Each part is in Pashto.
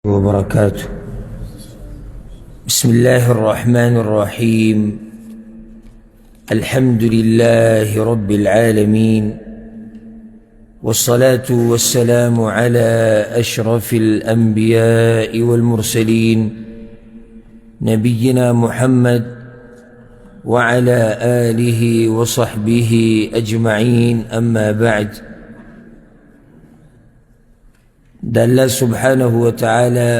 وبركاته. بسم الله الرحمن الرحيم. الحمد لله رب العالمين، والصلاة والسلام على أشرف الأنبياء والمرسلين نبينا محمد وعلى آله وصحبه أجمعين. أما بعد، دا الله سبحانه وتعالى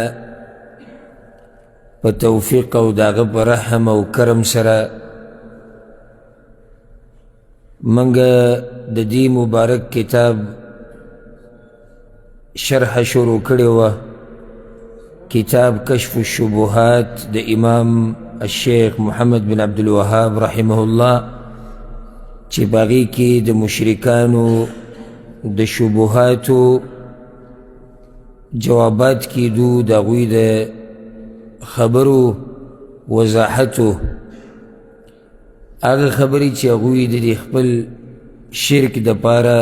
بتوفيق و داغه برحم و کرم سره منگا دا دی مبارک کتاب شرح شروع کړی کتاب کشف الشبهات دا امام الشیخ محمد بن عبد الوهاب رحمه الله، چی باغی کی دا مشرکانو دا شبهاتو جوابات کی دو دا غوی دا خبرو وضاحتو آغا خبری چی غوی دا دی خپل شرک دا پارا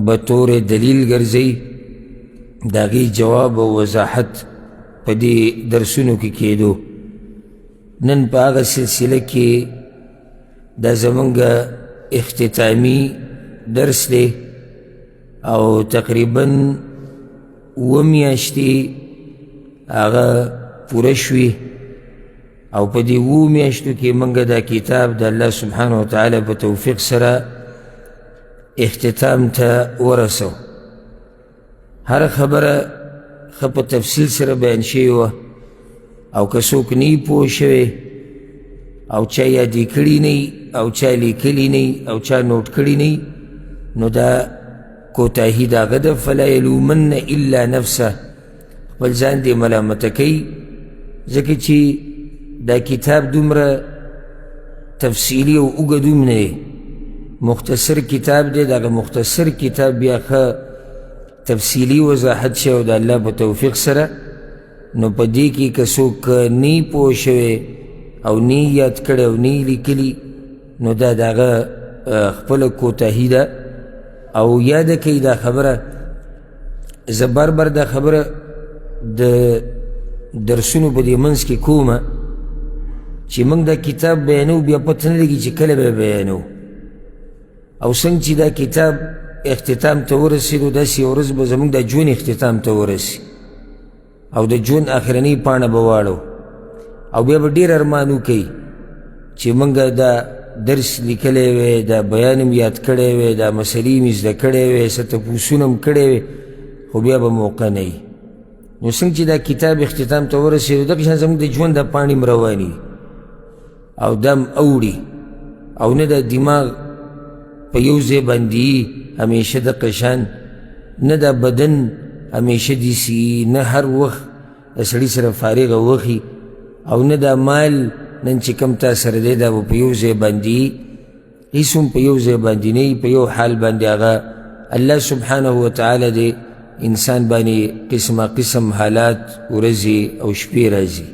بطور دلیل گرزی دا غی جواب و وضاحت پا دی درسونو کی کیدو. نن پا آغا سلسلہ کی دا زمانگا اختتامی درس دے او تقریباً ومیاشتی آغا پورشوی او پا دی ومیاشتو کی منگا دا کتاب دا اللہ سبحانہ وتعالی پا توفیق سرا اختتام تا ورسو. ہر خبر خب تفصیل سر بیان شیوه او کسوک نی پوشوه او چا یادی کری نی او چا لیکلی نی او چا نوٹ کری نی نو دا کوتاہی دا غدا فلا یلومن الا نفسه بلزان دی ملامتکی زکی چی دا کتاب دومره تفصیلی و اگدوم نه مختصر کتاب دی. دا مختصر کتاب بیا خوا تفصیلی وضاحت شو دا اللہ پا توفیق سره نو پا دی کی کسوک نی پوشوه او نی یاد کرده او نی لیکلی نو دا داغا خپل کوتاهی دا او یاد کئی دا خبره زبار بر دا خبره دا درسونو پا دی منز کی کومه چی منگ دا کتاب بیانو بیا پتن لگی چی کل بیانو او سنگ چی دا کتاب اختتام تورسی دو داسی ورز بزمونگ دا جون اختتام تورسی او دا جون آخرانی پانا بوارو او بیا با دیر ارمانو کئی چی منگا دا درس لکلے وے دا بیانم یاد کڑے وے دا مسلیم ازدہ کڑے وے ستپوسونم کڑے وے خو بیا با موقع نئی نو سنگ چی دا کتاب اختتام تورسی دو دا کشان زمونگ دا جون دا پانی مروانی او دم اوڑی او نه دا دماغ پا یوزے باندی ہمیشہ دا قشان نه دا بدن ہمیشہ دیسی نه ہر وقت اسڑی سر فارغ وقی او نه دا مال نن چکم تا سر دے دا پا یوزے باندی ایسون پا یوزے باندی نئی پا یو حال باندی آغا اللہ سبحانہ وتعالی دے انسان بانی قسم قسم حالات ورزی او شپی رازی.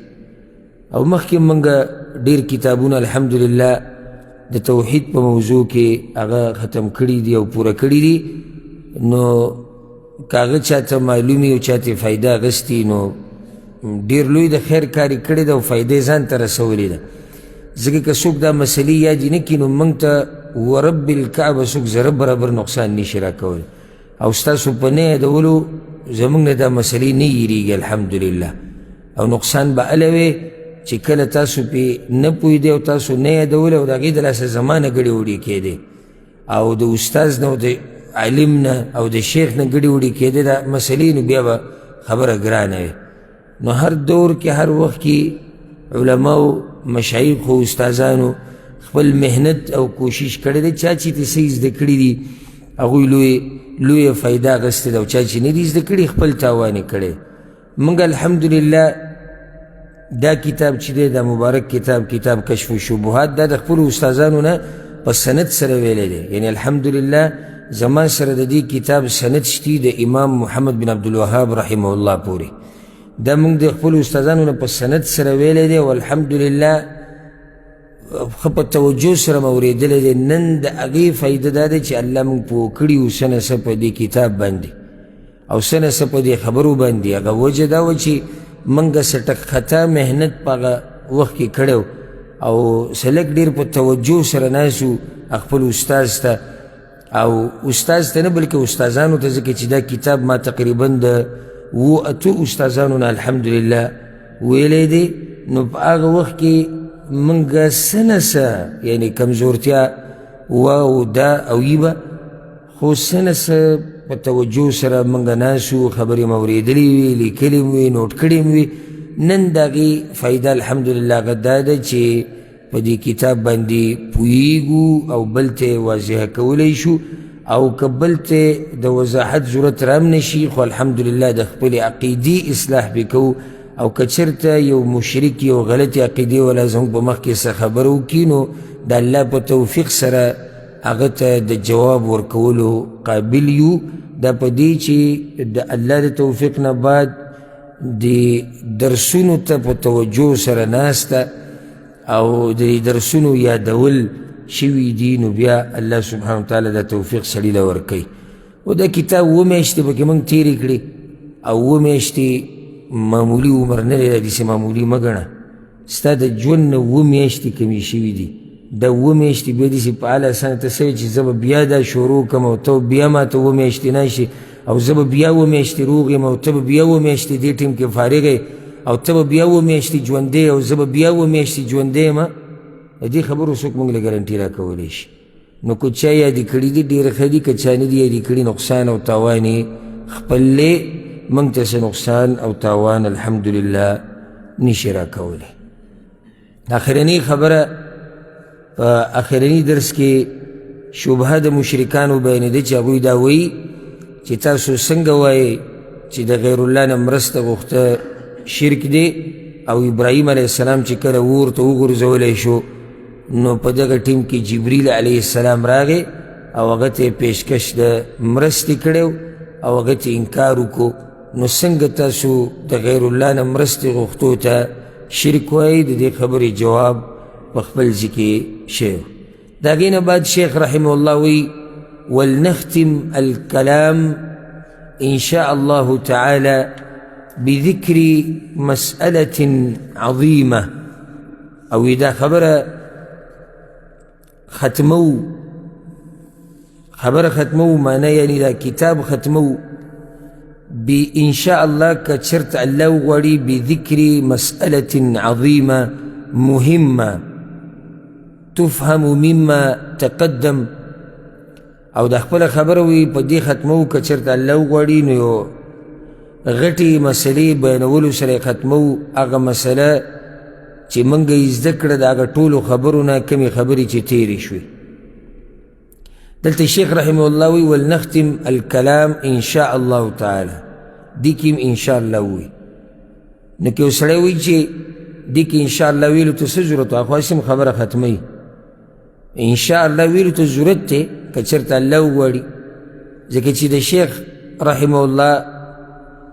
او مخی منگا دیر کتابون الحمدللہ دا توحید پا موضوع کے آغا ختم کری دی او پورا کری دی نو کاغا چاہتا معلومی و چاہتا فائدہ غستی نو دیر لوی دا خیر کاری کری دا و فائدہ زان تا رسولی دا زکی که سوک دا مسئلی یادی نکی نو منگتا ورب الکعب سوک زرب برابر نقصان نیشی را کولی او ستاسو پا نیا دولو زمانگ دا مسئلی نیریگی الحمدللہ او نقصان با علوی چی کل تاسو پی نپوی دے و تاسو نیا دوله و دا غید لاسا زمان گڑی وڑی که دے او دا استاز نا و دا علم نا او دا شیخ نا گڑی وڑی که دے دا مسئلین بیا با خبر گرانوی نو ہر دور کے ہر وقت کی علماء و مشایخ و استازانو خپل محنت او کوشش کرده چاچی تی سیز دکڑی دی اگوی لوی فائدہ غسته دا و چاچی ندیز دکڑی خپل تاوانی کرده. منگا الحمدللہ دا کتاب چی دے دا مبارک کتاب کشف الشبهات دا خپل استازانو نا پس سند سر ویلے دے یعنی الحمدللہ زمان سر دا دی کتاب سند شتی دا امام محمد بن عبد الوهاب رحمه اللہ پوری دا منگ دا خپل استازانو نا پس سند سر ویلے دے والحمدللہ خب توجه سر موریدل دے نن دا اغی فائدہ دا دے چی اللہ منگ پوکڑی و سن سپا دی کتاب باندی او څه نه څه په دې خبرو باندې هغه وجه دا وه چې موږ څه ټک خطا محنت په هغه وخت کې کړی او سلک ډېر په توجه سره ناست وو خپل استاذ ته او استاذ ته نه بلکې استاذانو ته ځکه چې دا کتاب ما تقریبا د 7 استاذانو نه الحمدلله ویلی دی نو په هغه وخت کې موږ څه نه څه یعنې کمزورتیا وه او دا او یي به خو څه نه څه په توجه سره موږ ناست وو خبرې مو اورېدلې وي لیکلې مو وي نوټ کړې مو وي نن د هغې فایده الحمدلله هغه دا ده چې په دې کتاب باندې پوهیږو او بل ته واضحه کولی شو او که بل ته د وضاحت ضرورت رام نشي خو الحمدلله د خپلې عقیدې اصلاح پې کوو او که چېرته یو مشرک یو غلطې عقیدې والا زموږ په مخ کې څه خبره وکړي نو د الله په توفیق سره هغه ته د جواب ورکولو قابل یو دا په دې چې د الله د توفیق نه بعد د درسونو ته په توجه سره ناسته او د درسونو یادول شوي دي نو بیا الله سبحانه وتعالی د توفیق سړي له ورکوي او دا کتاب 7 میاشتې پکې موږ تېرې کړې او 7 میاشتې معمولي عمر نه دی داسې معمولي مه ګڼه ستا د ژوند نه 7 میاشتې کمې شوي دي دا 7 میاشتې بیا داسې په اعلی اسانه ته څه چې زه به بیا دا شروع کړم او ته بیا ماته 7 میاشتې ناشې او زه به بیا 7 میاشتې روغ یم او ته به بیا 7 میاشتې دې ټیم کې فارغ یې او ته به بیا 7 میاشتې ژوندی او زه به بیا 7 میاشتې ژوندی یم د دې خبرو څوک موږ له ګارنټي راکولی شي نو که چا یادې کړي دي ډېره ښه دي که چا نه دي یادې کړي نقصان او تاوان یې خپل دی موږ ته څه نقصان او تاوان الحمدلله نشي راکولی آخرنۍ خبره په آخرني درس کې شبهه د مشرکانو بیانېده چې هغوی دا وایي چې تاسو څنګه وایئ چې د غیر الله نه مرسته غوښته شرک دی او ابراهیم علیه السلام چې کله اور ته وغورځولی شو نو په دغه ټیم کې جبریل علیه السلام راغی او هغه ته یې پیشکش د مرستې کړی او هغه ته انکار وکړو نو څنګه تاسو د غیر الله نه مرستې غوښتو ته شرک وایي د دې خبرې جواب په خپل ځای کې شوی د هغې نه بعد شیخ رحمه الله وایي ولنختم الكلام إن شاء الله تعالى بذكر مسألة عظيمة أو إذا خبر ختمو معناه يعني إذا كتاب ختمو بإن شاء الله كشرت الله غري بذكر مسألة عظيمة مهمة تفهم مما تقدم او د خپل خبره وي په دې ختمو که چېرته الله وغواړي نو یو غټې مسلې بیانولو سره یې ختمو هغه مسله چې موږ یې زده کړه د هغه ټولو خبرو نه کمې خبرې چې تېرې شوې دلته شیخ رحمه الله وی ولنختم الکلام ان شاء الله تعالی دې کې ان شاء الله وی نو که یو سړی وایي چې دې کې ان شاء الله ویلو ته څه ضرورت وه خو هسې خبره ختموي ان شاء الله ویلو ته ضرورت دی که چېرته الله وغواړي ځکه چې د شیخ رحمه الله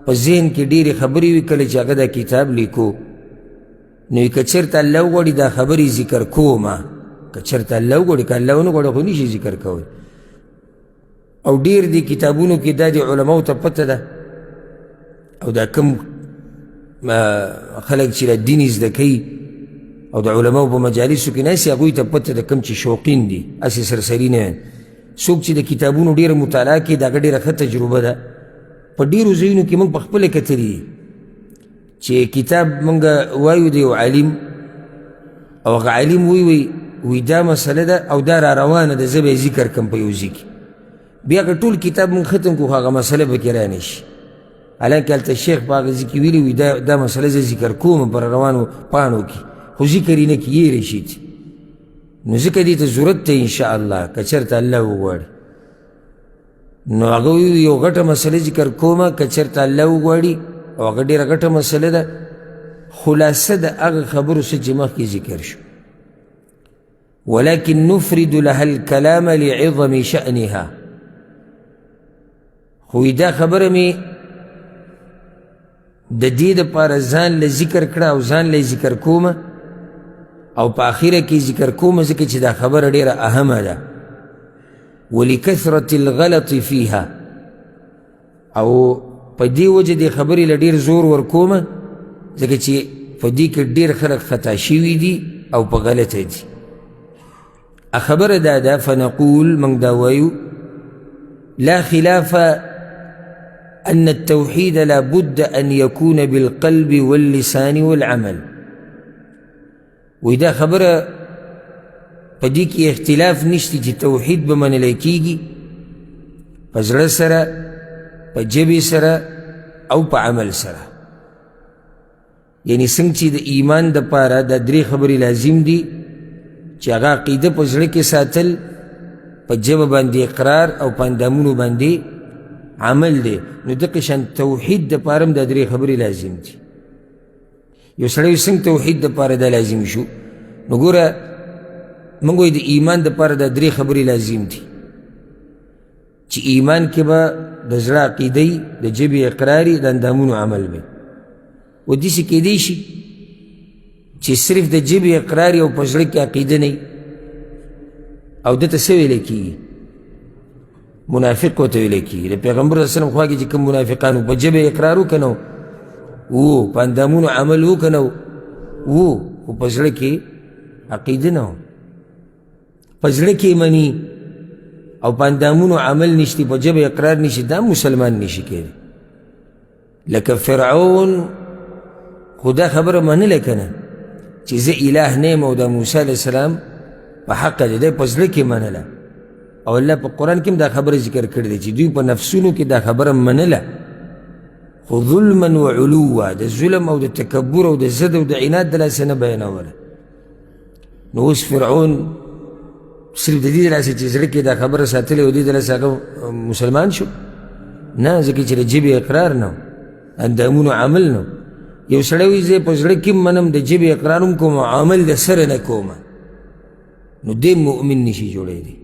په ذهن کې ډېرې خبرې وي کله چې هغه دا کتاب لیکو نو که چېرته الله وغواړي دا خبرې ذکر کومه که چېرته الله وغواړي که الله ونه غواړي خو نشي ذکر کوی او ډېر دي کتابونو کې دا د علماو ته پته ده او دا کم خلک چې دین زده کوي او د علماو په مجالسو کې ناست هغوی ته پته ده کم چې شوقین دي هسې سرسري نه څوک چې د کتابونو ډېره مطالعه کوي د هغه ډېره ښه تجربه ده په ډېرو ځایونو کې موږ په خپله کتلي دي چې کتاب موږ وایو د یو عالم او هغه عالم وی دا مسله ده او دا را روانه ده زه به یې ذکر کړم په یو ځای کې بیا هغه ټول کتاب موږ ختم کړو خو هغه مسله پکې رانشي حالانکه هلته شیخ په هغه ځای کې ویلي وي دا مسله زه ذکر کوم پر روانو پاڼو کې خو ذکر یې نه کړي هېرې شي نو ځکه دې ته ضرورت ته انشاءالله که چېرته الله وغواړي نو هغه یو غټه مسله ذکر کومه که چېرته الله وغواړي او هغه ډېره غټه مسله ده خلاصه د هغه خبرو څه چې مخکې ذکر شو ولكن نفرد لها الكلام لعظم شأنها خو دا خبره مې د دې دپاره ځان له ذکر کړه او ځان له ذکر کومه او په آخره کې ذکر کومه ځکه چې دا خبره ډېره اهمه ده ولکثرة الغلط فيها او په دې وجه دې خبرې له ډېر زور ورکومه ځکه چې په دې کې ډېر خلک خطا شوي دي او په غلطه دي. خبره دا ده فنقول موږ دا وایو لا خلاف أن التوحيد لا بد أن يكون بالقلب واللسان والعمل. وإذا خبر بديك اختلاف نشتي جي توحيد بمن لكيجي فزر سرا بجبي سرا أو بعمل سرا. يعني سنگچی دا ایمان دا پارا دا دری خبری لازم دی چی اغا عقیده پا زړه کې ساتل پا جبه باندې اقرار او پاندامونو باندې عمل دی. نو دقشان توحید دا پارم دا دری خبری لازم دی. یو سړی څنګه توحید دا پارا دا لازم شو؟ نو ګوره موږ وایو د ایمان د پاره دا درې خبرې لازم دي چې ایمان کې به د زړه عقیده وي، د ژبې اقرار وي، د اندامونو عمل وي. و داسې کیدی شي چې صرف د ژبې اقرار او په زړه کې عقیده نه وي او دته څه ویلی کېږي؟ منافق ورته ویلی کېږي. د پیغمبر صلی الله علیه وسلم خوا کې چې کوم منافقان وو په ژبه اقرار وو که نه وو، په اندامونو عمل وو که نه وو، خو په زړه کې عقیده نه وو. په زړه کې مني او په اندامونو عمل نشتی، په ژبه اقرار نشي، دا مسلمان نشي کېدی. لکه فرعون خو دا خبره منله که نه چې زه اله نه یم او د موسی علیه السلام په حقه دی، دی په زړه کې منله. او الله په قرآن کې هم دا خبره ذکر کړې ده چې دوی په نفسونو کې دا خبره منله، خو ظلما و علوا، د ظلم او د تکبر او د ضد او د عناد د لاسه نه بیانوله. نو اوس فرعون صرف د دې د لاسه چې زړه کې دا خبره ساتلې او دې د لاسه هغه مسلمان شو؟ نه، ځکه چې د ژبې اقرار نه اندامونو عمل نه. یو سړی وایي زه په زړه کې منم، د ژبې اقرار هم کوم، عمل د سره نه کوم، نو دې مؤمن نشي جوړېدی.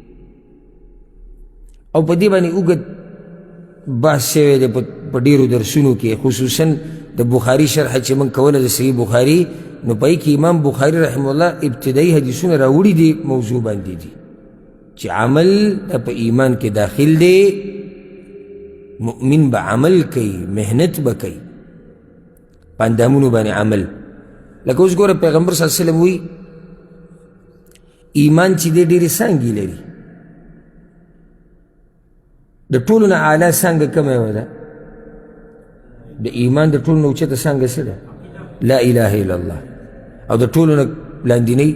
او په دې باندې اوږد بحث شوی دی په ډېرو درسونو کې، خصوصا د بخاري شرحه چې موږ کوله د صحیح بخاري، نو په کې امام بخاري رحمه الله ابتدایي حدیثونه راوړي دي موضوع باندې دي چې عمل په ایمان کې داخل دی. مؤمن به عمل کوي، محنت به کوي، په اندامونو باندې عمل. لکه اوس ګوره پیغمبر صلی الله علیه وسلم وایي ایمان چې دی ډېرې څانګې لري، د ټولو نه اعلی څانګه کومه یوه ده؟ د ایمان د ټولو نه اوچته څانګه څه ده؟ لا اله الا الله. او د ټولو نه لاندینۍ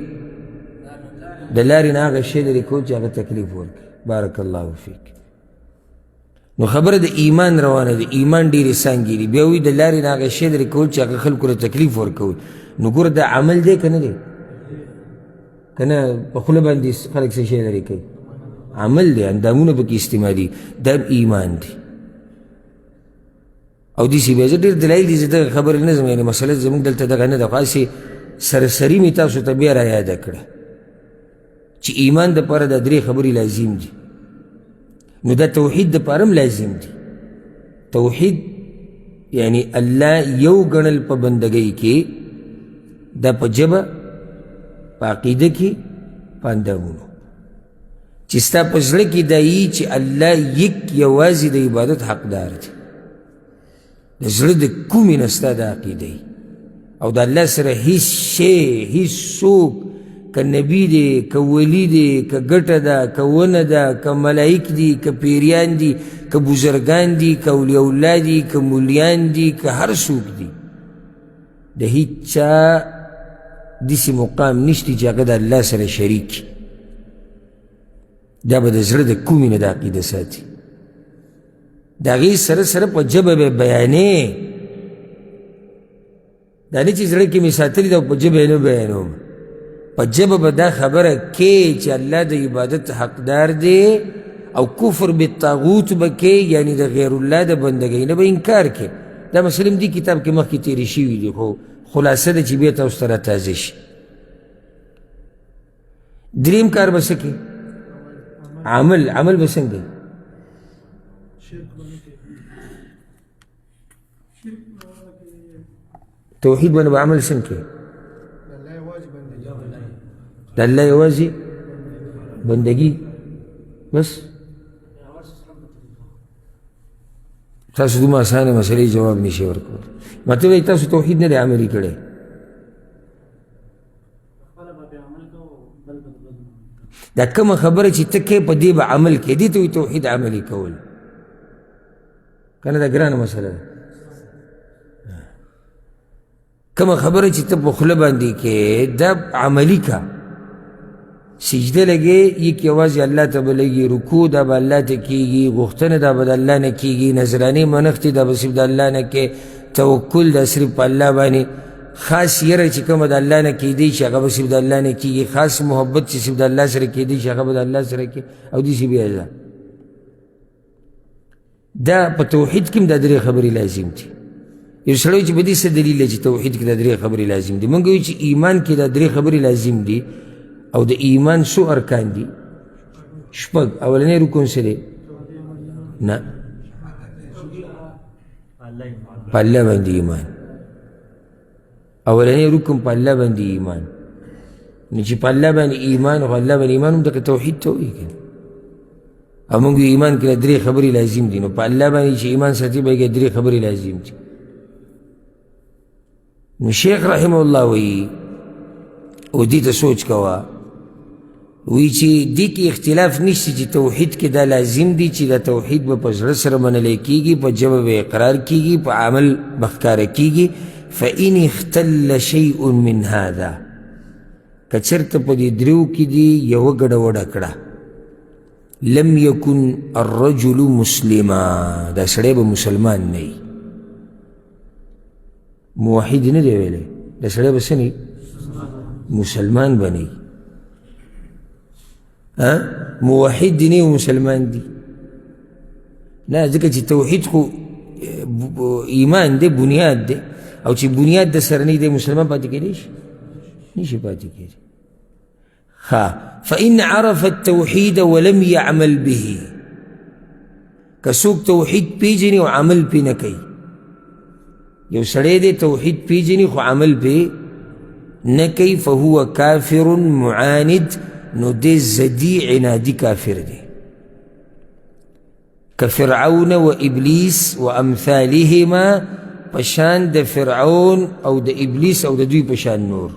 د لارې نه هغه شی لرې کول چې هغه تکلیف ورکړي. بارک الله فیک. نو خبره د ایمان روانه ده، ایمان ډېرې څانګې دي. بیا وایي د لارې نه هغه شی لرې کول چې هغه خلکو له تکلیف ورکول. نو ګوره دا عمل دی که نه دی؟ که نه په خوله باندې خلک څه شی لرې کوي؟ عمل دی، اندامونه پکې استعمالي، دا ایمان دی. او داسې بیا زه ډېر دلایل دي، زه دغه خبرې نه ځم، یعنې مسله زموږ دلته دغه نه ده، خو هسې سرسري مې تاسو ته بیا را یاده کړه چې ایمان دپاره دا درې خبرې لازم دي. نو دا توحید دپاره هم لازم دي. توحید یعنی الله یو ګڼل په بندګۍ کې، دا په ژبه، په عقیده کې، په اندامونو، چې ستا په زړه کې دا یي چې الله یک یوازې د عبادت حقدار دی. د زړه د کومې نه ستا دا عقیده وي او د الله سره هیڅ شی، هیڅ څوک، که نبي دی، که ولی دی، که ګټه ده، که ونه ده، که ملایک دي، که پیریان دي، که بزرګان دي، که اولیاء الله دي، که مولیان دي، که هر څوک دي، د هیڅ چا داسې مقام نشتی چې هغه د الله سره شریک. دا به د زړه د کومې نه د عقیده ساتي، د هغې سره سره په ژبه به بیانې. دا نه چې زړه کې مې ساتلي ده او په ژبه یې نه بیانوم. په ژبه به دا خبره کې چې الله د عبادت حقدار دی، او کفر بالطاغوت به کې، یعنی د غیر الله د بندګۍ نه به انکار کې. دا مسله هم دې کتاب کې مخکې تېرې شوي دي، خو خلاصه ده چې بیا تاسو ته راتازه شي. دریم کار به څه کې؟ عمل. عمل به څنګه؟ توحید باندې به عمل څنګه کوي؟ د الله یوازې بندګي بس. تاسو دومره اسانه مسئلې جواب نشي ورکولی مطلب دی تاسو توحید نه دی عملي کړی دا کومه خبره چې ته کوې په دې به عمل کوې دې ته وایي توحید عملي کول که نه دا ګرانه مسله ده کومه خبره چې ته په خوله باندې کوې دا عملي که سجده لګې یک یوازې الله ته به لګي رکوع دا به الله ته کېږي غوښتنه دا به د الله نه کېږي نظرانې منښتې دا به صرف د الله نه کې توکل دا صرف په الله باندې خاص یره چې کومه د الله نه کېدی شي هغه به صرف د الله نه کېږي خاص محبت چې صرف د الله سره کېدی شي هغه به د الله سره کې او داسې بیا ده دا په توحید کې هم دا درې خبرې لازم دي یو سړی چې په دې څه دلیل دی چې توحید کې دا درې خبرې لازم دي موږ وایو چې ایمان کې دا درې خبرې لازم دي او د ایمان څو ارکان دي شپږ اولنی رکن څه دی نه په الله باندې ایمان اولنی رکن په الله باندې ایمان نو چې په الله باندې ایمان او الله باندې ایمان هم دغه توحید ته وایي که او موږ ایمان کې درې خبرې لازم دي نو په الله باندې چې ایمان ساتي به درې خبرې لازم دي نو شیخ رحمه الله وایي او دې ته سوچ کوه وی چې دې کې اختلاف نشته چې توحید کې دا لازم دي چې دا توحید به په زړه سره منلی کېږي په ژبه به اقرار کېږي په عمل به ښکاره کېږي فإن اختل شیء من هذا که چېرته په دې دریو کې دي یوه ګډوډه کړه لم یکن الرجل مسلما دا سړی به مسلمان نه وي موحد نه دی ویلی دا سړی به څه نه مسلمان به نه موحد دی نه مسلمان دی نه ځکه چې توحید خو ایمان دی بنیاد دی او چې بنیاد د سره نه دی مسلمان پاتې کېدی شي نشي پاتې کېدی فإن عرف التوحید ولم يعمل به که څوک توحید پیژني او عمل پې نه کوي یو سړی دی توحید پیژني خو عمل پې نه کوي فهو کافر معاند نو دې زدي عنادي کافر دی كفرعون و ابلیس و امثالهما پشان د فرعون او د ابلیس او د دوی پشان نور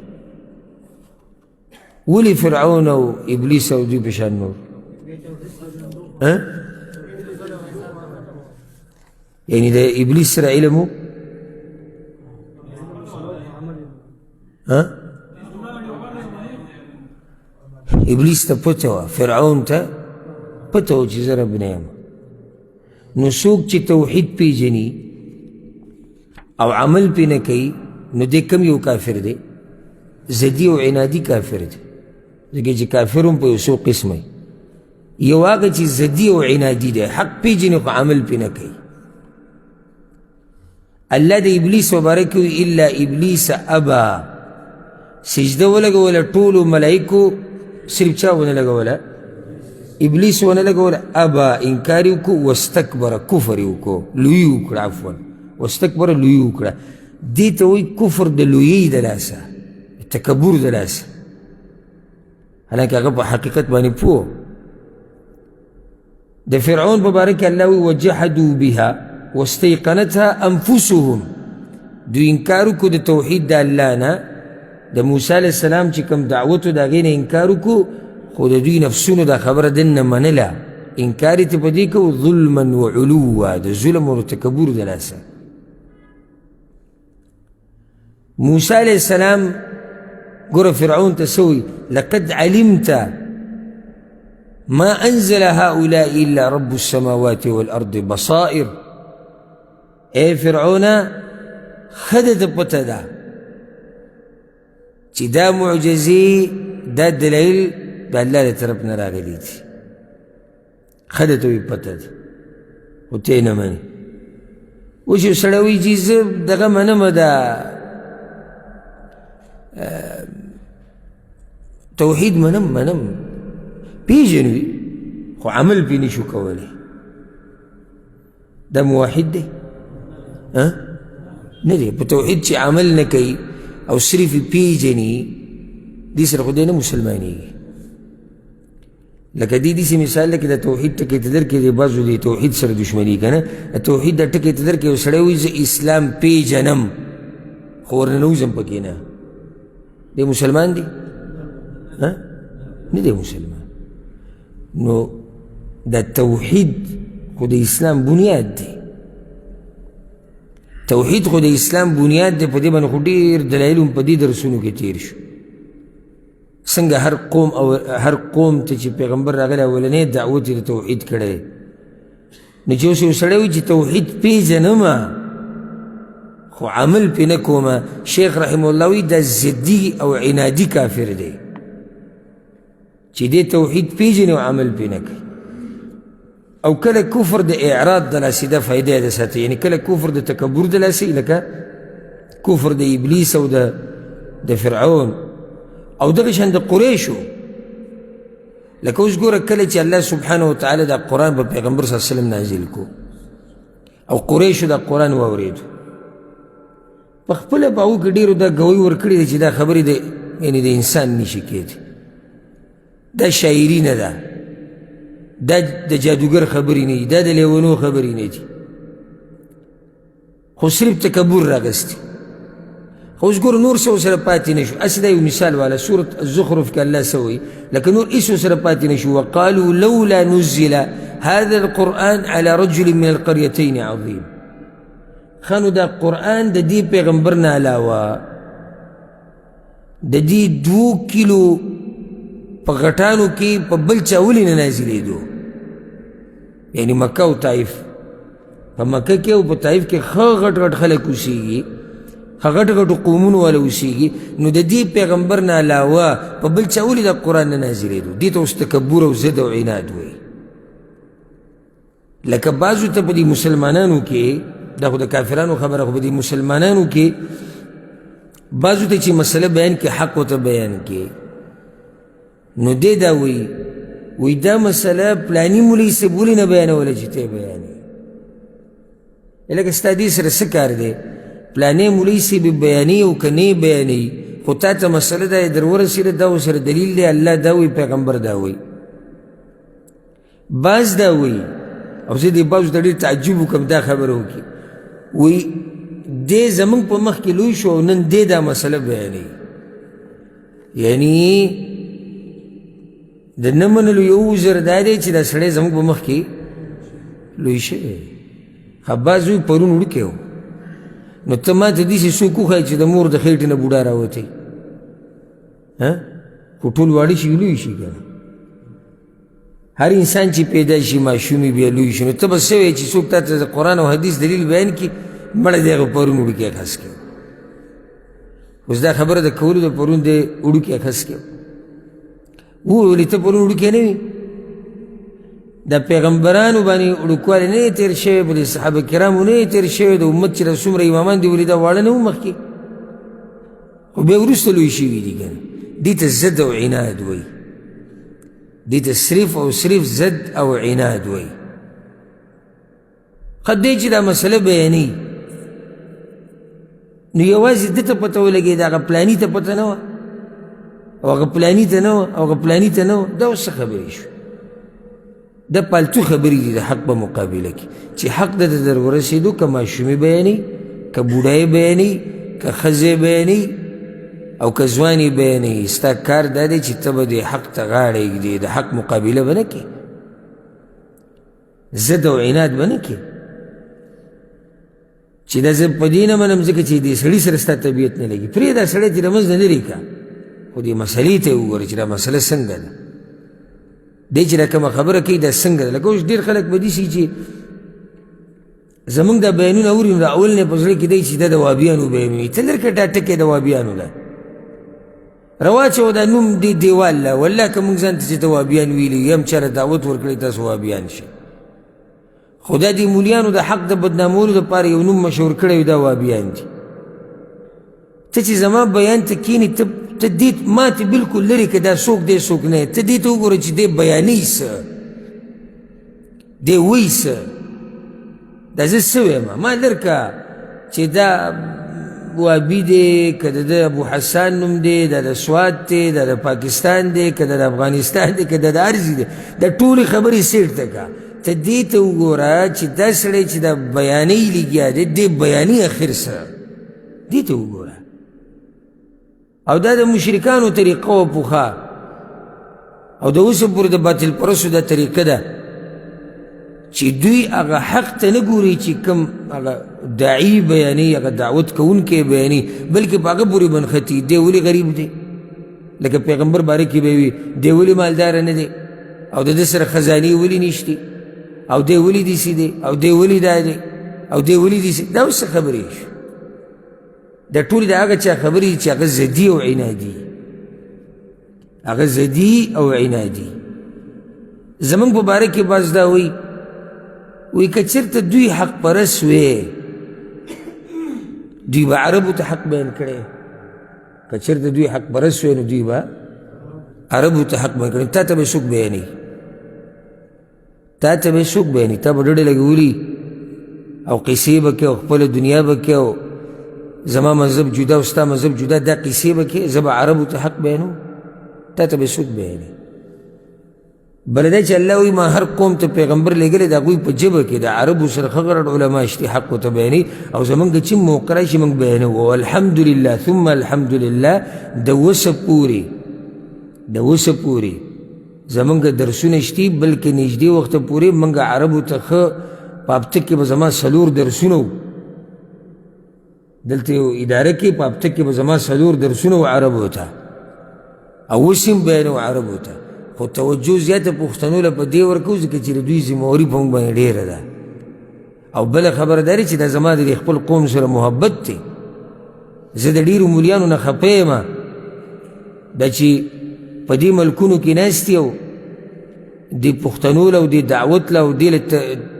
ولی فرعون او ابلیس او دوی پشان نور یعنی د ابلیس سره علمو ابلیس ته پته وه فرعون ته پته و چې زه رب نه یم نو څوک چې توحید پیژني او عمل پې نه کوي نو دی کم یو کافر دی زدي او عنادي کافر دی ځکه چې کافر هم په یو څو قسمه یو هغه چې زدي او عنادي دی حق پیژني خو عمل پې نه کوي الله د ابلیس مبارک وي الا ابلیس ابا سجده ولګوله ټولو ملایکو صرف چا ونه لګوله ابلیس ونه لګوله ابا انکار یې وکړو واستکبره کفر یې وکړو لوی وکړه عفوا واستکبره لوی وکړه دې ته وایي کفر د لویۍ د لاسه تکبر د لاسه حالانکه هغه په حقیقت باندې پوه د فرعون په باره کې الله وایي وجحدوا بها واستيقنتها انفسهم دوی انکار وکړو د توحید د الله نه د موسی علیه السلام چې کوم دعوت و د هغې نه انکار وکړو خو د دوی نفسونو دا خبره دننه منله انکار یې ته په دې کوو ظلما و علوا د ظلم او تکبر د لاسه موسی علیه السلام ګوره فرعون ته څه وایي لقد علمت ما انزل هؤلاء الا رب السماوات والارض بصائر اے فرعونه ښه درته پته ده چې دا معجزې دا دلیل د الله د طرف نه راغلي دي ښه درته وایي پته ده خو ته یې نه منې اوس یو سړی وایي چې زه دغه منمه دا توحید منم پیژنوي خو عمل پې نشو کولی دا موحد دی نه دی په توحید چې عمل نه کوي او صرف پیژني دې سره خو دی نه مسلمانېږي لکه دې مثال لکه د توحید ټکی ته در کې د بعضو د توحید سره دشمني که نه د توحید د ټکی ته در کې یو سړی وایي زه اسلام پیژنم خو ورنه نوځم پکې نه دی مسلمان دی نه دی مسلمان نو دا توحید خو د اسلام بنیاد دی توحید خو د اسلام بنیاد دی په دې باندې خو ډېر دلایل هم په دې درسونو کې تیر شو څنګه هر قوم ته چې پیغمبر راغلی اولنی دعوت یې د توحید کړی نو چې اوس یو سړی وایي چې توحید پیژنمه خو عمل پې نه کومه شیخ رحمه الله وایي دا ضدي او عنادي کافر دی چې دې توحید پیژني او عمل پې نه کوي او کله کفر د اعراض د لاسې دا فایده یې د ساتي یعنی کله کفر د تکبر د لاسې لکه کفر د ابلیس او د فرعون او دغه شان د قریشو لکه اوس ګوره کله چې الله سبحانه وتعالی دا قرآن په پیغمبر صلی الله علیه وسلم نازل کو او قریشو دا قرآن واورېدو په خپله په هغو کې ډېرو دا ګوی ورکړې ده چې دا خبرې یعنې د انسان نشي کېدی دا شاعري نه ده دا د جادوګر خبرې نه دي دا د لیونو خبرې نه دي خو صرف تکبر راغستي خو اوس ګوره نور څه ورسره پاتې نه شو هسې دا یو مثال والا سورة الزخرف کې الله څه وایي لکه نور هېڅ ورسره پاتې نه شو وقالوا لولا نزل هذا القرآن على رجل من القريتين عظيم خانو دا قرآن د دې پیغمبر نه علاوه د دې 2 کیلو په غټانو کې په بل چا ولې نه نازلېدو یعنی مکه او طایف په مکه کې او په طایف کې ښه غټ غټ خلک اوسېږي ښه غټ غټو قومونو والا اوسېږي نو د دې پیغمبر نه علاوه په بل چا ولې دا قرآن نه نازلېدو دې ته اوس تکبر او ضد او عناد وایي لکه بعضو ته په دې مسلمانانو کې دا خو د کافرانو خبره خو په دې مسلمانانو کې بعضو ته چې مسله بیان کې حق ورته بیان کې نو دې دا وایي دا مسله پلاني مولوي صاحب ولې نه بیانوله چې ته بیانوي لکه ستا دې سره څه کار دی پلانې مولوي صاحب بیانوي او که نه بیانوي خو تا ته مسله دا در ورسېده دا ورسره دلیل دی الله دا وایي پیغمبر دا وایي بعض دا وایي او زه دې بعضو ته ډېر تعجب وکړم دا خبره وکړي وایي دې زموږ په مخ کې لوی شو او نن دې دا مسله بیانوي یعنی د نه منلو یو عذر دا دی چې دا سړی زموږ په مخ کې لوی شوی بعض وایي پرون وړوکی و نو ته ما ته داسې څوک وښایي چې د مور د خېټې نه بوډا راوتی خو ټول واړه شي لوی شي که هر انسان چې پیدا شي ماشومي بیا لوی شي نو ته به څه وایې چې څوک تا ته د قرآن او حدیث دلیل بیان کړي مړه دی هغه پرون وړوکی اخس کړي اوس دا خبره د کولو د پرون دی وړوکی اخس کړي ولې ته پرون وړوکی نه وي دا پیغمبرانو باندې وړوکوالی نه تیر شوی په دې صحابه کرامو نه تیر شوی د امت چې څومره امامان دي ولې دا واړه نه وو مخکې خو بیا وروسته لوی شوي دي که نه دې ته ضد او عناد وایي دې ته صرف او صرف ضد او عناد وایي ښه دی چې دا مسله بیانوي نو یوازې ده ته پته ولګېد هغه پلاني ته پته نه وه او هغه پلاني ته نه وه او هغه پلاني ته نه وه دا اوس څه خبرې شو دا پالتو خبرې دي د حق په مقابله کې چې حق د در ورسېدو که ماشومي بیانوي که بوډایي بیانوي که ښځې بیانوي او که ځواني بیانوي ستا کار دا دی چې ته به د حق ته غاړه ږدې د حق مقابله به نه کې ضد او عناد به نه کې چې دا زه په دې نه منم ځکه چې دې سړي سره ستا طبیعت نه لګي پرېږده سړی چې د منځ نه لرې کړه خو دې مسلې ته یې وګوره چې دا مسله څنګه ده دی چې دا کومه خبره کوي دا څنګه ده لکه اوس ډېر خلک به داسې چې زموږ دا بیانونه اوري نو د اول نه په زړه کې دی چې دا د وابیانو بیان وي ته لرې کړه دا ټکی د وابیانو ده رواچوه دا نوم دې دیوال له والله که موږ ځان ته چې ته وابیان ویلي یم چاله دعوت ورکړی تاسو وابیان شئ خو دا دې مولیانو د حق د بدنامولو دپاره یو نوم مشهور کړی وي دا وابیان دي ته چې زما بیان ته کښېنې ته دې ما ته بلکل لرې که دا څوک دی څوک نه ته دې ته وګوره چې دی بیانوي څه دی وایي څه دا زه څه وایم ما لر که چې دا وابي دی که د ابو حسان نوم دی دا د سوات دی دا د پاکستان دی که د افغانستان دی که د ارزي دی دا ټولې خبرې سیټ ته کا ته دې ته وګوره چې دا سړی چې دا بیانۍ لګیا دی دې بیاني اخر سره دې ته وګوره او دا د مشرکانو طریقه وه پخوا او د اوسه پورې د باطل پرستو دا طریقه ده چې دوی هغه حق ته نه ګوري چې کوم هغه داعي بیاني هغه دعوت کوونکی بیاني بلکې په هغه پورې بنختي دی ولې غریب دی لکه پیغمبر باره کې به وي دی ولې مالداره نه دی او د ده سره خزانې ولې نشتي او دی ولې داسې دی او دی ولې دا دی او دی ولې داسې دا اوس څه خبرې شو دا ټولې د هغه چا خبرې چې هغه زدي او عنادي هغه زدي او عنادي زمونږ په باره کې بعض دا وایي وی که چرته دوی حق پرست وی دوی به عربو ته حق بیان کړی که چرته دوی حق پرست وی نو دوی به عربو ته حق بیان کړی تا ته به څوک بیانوي تا ته به څوک بیانوي تا به ډډې لګولي او قیسې به کوې او خپله دنیا به کوې او زما مذهب جدا او ستا مذهب جدا دا قیسې به کوې زه به عربو ته حق بیانوم تا ته به څوک بیانوي بل دا چې الله وایي ما هر قوم ته پیغمبر لېږلی د هغوی په ژبه کې د عربو سره ښه غرډ علما شته حق ورته بیانوي او زمونږ چې موقع راشي موږ بیانوو او الحمدلله ثم الحمدلله د وسه پورې زمونږ درسونه شتي بلکې نږدې وخته پورې موږ عربو ته ښه په هفته کې به زما 4 درسونه وو دلته یو اداره کې په هفته کې به زما 4 درسونه وو عربو ته او اوس هم بیانوو عربو ته خو توجه زیاته پښتنو له په دې ورکوو ځکه چې د دوی ذمهواري په موږ باندې ډېره ده او بله خبره دا چې دا زما د خپل قوم سره محبت دی زه د ډېرو مولیانو نه خفه یم دا چې په دې ملکونو کې ناستي او دې پښتنو له او دې دعوت له او دې له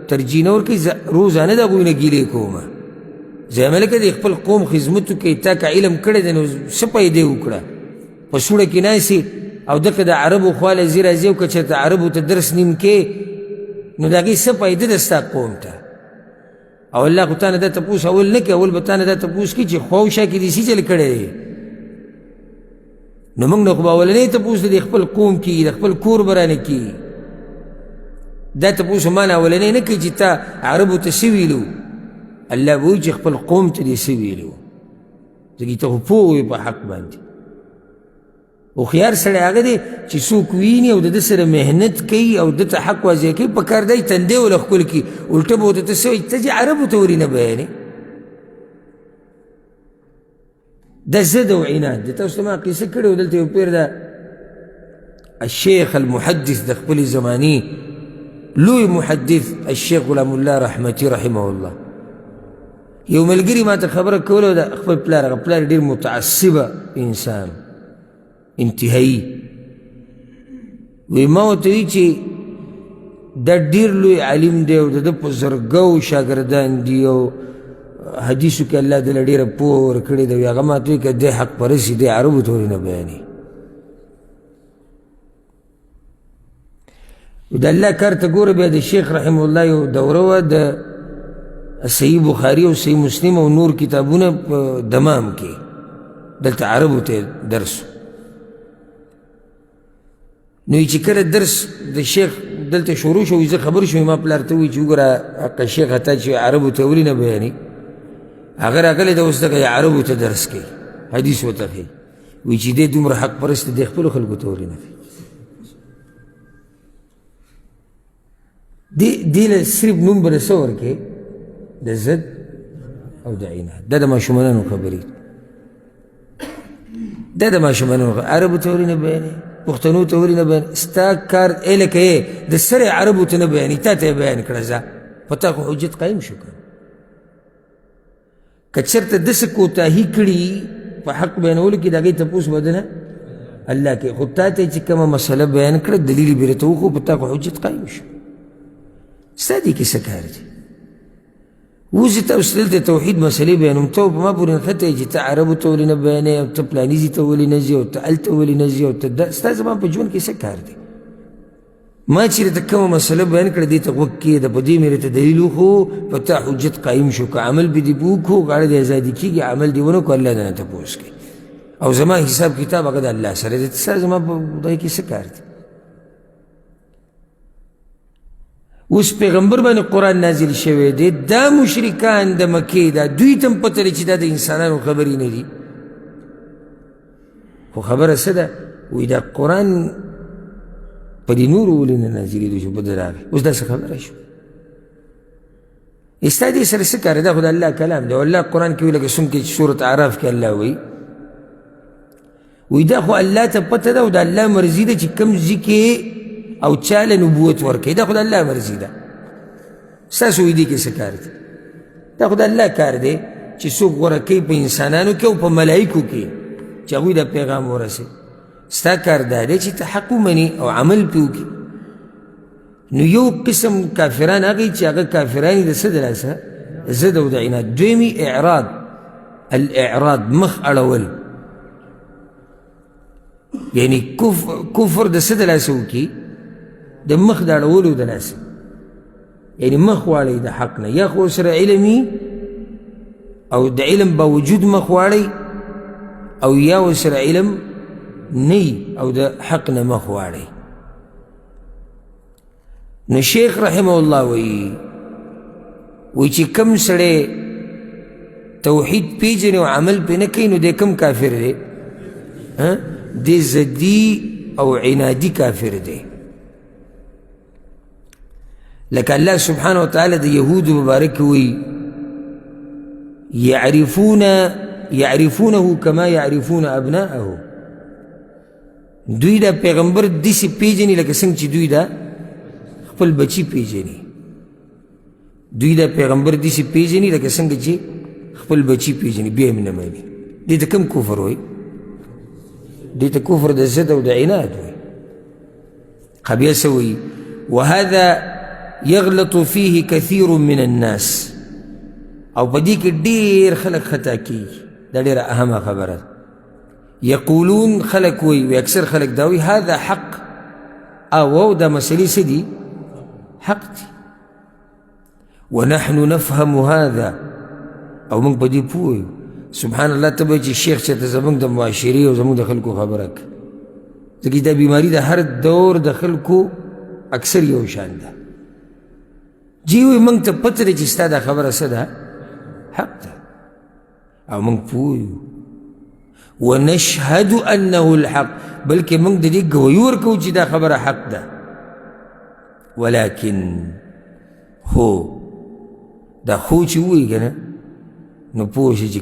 ترجیح نه ورکوي زه روزانه د هغوی نه ګیلې کوم زه یم لکه د خپل قوم خدمت وکړئ تا که علم کړی دی نو څه پیدې وکړه په سوړه کې ناستې او دغه د عربو خواله ځي راځي او که چېرته عربو ته درس نیم کې نو د هغې څه فایده ده ستا قوم ته او الله خو تا نه دا تپوس اول نه کوي اول به تا نه دا تپوس کوي چې خوا او شا کې دې څه چل کړی دی نو موږ نه خو به اولنی تپوس د خپل قوم کېږي د خپل کور به رانه کېږي دا تپوس ما نه اولنی نه کوي چې تا عربو ته څه ویلو الله به وایي چې خپل قوم ته دې څه ویلو ځکه ته خو پوه وي په حق باندې هوښیار سړی هغه دی چې څوک ویني او د ده سره محنت کوي او ده ته حق واضح کوي په کار دی تندی وله ښکل کړي الټه به ورته ته څه وایي ته چې عربو ته ولې نه بیانې دا زد او عناد دی تاسو ته ما قیسه کړې و دلته یو پیر ده الشیخ المحدث د خپلې زمانې لوی محدث الشیخ غلام الله رحمتي رحمه الله یو ملګري ما ته خبره کوله د خپل پلار هغه پلار ډېر متعصبه انسان انتهایی وی ما ورته وی چې دا ډېر لوی عالم دی او د ده په زرګو شاګردان دي او حدیثو کې الله دله ډېره پوهه ورکړې ده وی هغه ما ته وی که دی حق پرست دی عربو ته ولې نه بیانوي د الله کار ته ګوره بیا د شیخ رحمه الله یو دوره وه د صحیح بخاري او صحیح مسلم او نور کتابونه په دمام کې دلته عربو ته درس نو چې کله درس د شیخ دلته شروع شو زه خبر شوم ما پلار ته وایي چې وګوره حقه شیخ تا چې عربو ته ولې نه بیانوي هغه راغلی ده اوس دغه عربو ته درس کوي حدیث ورته ښیي وایي چې دی دومره حق پرست دی خپلو خلکو ته ولې نه کوي دې له صرف نوم به د څه ورکړې د ضد او د عناد دا د ماشومانانو خبرې دا د ماشومانانو عربو ته ولې نه بیانوي پښتنو ته ولې نه بیانوي ستا کار ای لکه یې د سرې عربو ته نه بیانوي تا ته یې بیان کړه ځه په تا خو حجت قایم شو که که چېرته داسې کوتاهي کړي په حق بیانولو کې د هغې تپوس به ده نه الله کې خو تا ته یې چې کومه مسله بیان کړه دلیل یې بیرته وښو په تا خو حجت قایم شو ستا دې کې څه کار دی اوس زه تاسو دلته توحید مسلې بیانوم ته په ما پورې نښته یې چې ته عربو ته ولې نه بیانوې او ته پلاني ځي ته ولې نه ځې او ته هلته ولې نه ځې او ته ستا زما په ژوند کې څه کار دی ما چې راته کومه مسله بیان کړه دې ته غوږ کښېږده په دې مې راته دلیل وښو په تا حجت قایم شو که عمل به دې وکړو غاړه دې ازادي کېږي عمل دې ونه کړو الله دې نه تپوس کوي او زما حساب کتاب هغه د الله سره دی ستا زما په خدای کې څه کار دی اوس پیغمبر باندې قرآن نازل شوی دی دا مشرکان د مکې دا دوی ته هم پته دی چې دا د انسانانو خبرې نه دي خو خبره څه ده وایي دا قرآن په دې نورو ولې نه نازلېدو چې په ده راغی اوس دا څه خبره شو ستا دې سره څه کار دی دا خو د الله کلام دی او الله قرآن کې وایي لکه څومره چې سورت اعراف کې الله وایي وی دا خو الله ته پته ده او د الله مرضي ده چې کوم ځای کې او چاله نبوت ورکوي دا خو د الله مرضي ده ستاسو وی دې کې څه کار دی دا خو د الله کار دی چې څوک غوره کوي په انسانانو کې او په ملایکو کې چې هغوی دا پیغام ورسوي ستا کار دا دی چې ته حق ومني او عمل پرې وکړي نو یو قسم کافران هغه چې هغه کافران دي د څه د لاسه ضد او د عناد دویمې اعراض الاعراض مخ اړول یعنی کفر د څه د لاسه وکړي د مخ د اړولو د لاسه یعنی مخ واړئ د حق نه یا خو سره علم او د علم باوجود مخ واړئ او یا ورسره علم نه او د حق نه مخ واړئ نو شیخ رحمه الله وایي چې کوم سړی توحید پیژني او عمل پرې نه کوي نو دی کوم کافر دی دی زدی او عنادی کافر دی لکه الله سبحانه وتعالی د یهودو مبارک وی یعرفونه کما یعرفون ابناءه دوی دا پیغمبر داسې پیژني لکه څنګه چې دوی دا خپل بچی پیژني دوی دا پیغمبر داسې پیژني لکه څنګه چې خپل بچی پیژني بیا یې نه مني دې ته کوم کفر وایي دې ته کفر د ضد او د عناد وایي بیا څه وایي وهذا يغلط فيه كثير من الناس او په دې کې ډېر خلک خطا کېږي دا ډېره اهمه خبره ده یقولون خلک وایي اکثر خلک دا وایي هذا حق او دا مسلې څه دي حق دي ونحن نفهم هذا او موږ په دې پوه یو سبحان الله ته به چې شیخ چېرته زموږ د معاشرې او زموږ د خلکو خبره کوي ځکه دا بیماري د هر دور د خلکو اکثر یو شان ده جی وایي موږ ته پته دی چې ستا دا خبره څه ده حق ده او موږ پوه یو ونشهد انه الحق بلکې موږ د دې ګویي ورکوو چې دا خبره حق ده ولكن هو دا خو چې ووایي که نه نو پوه شي چې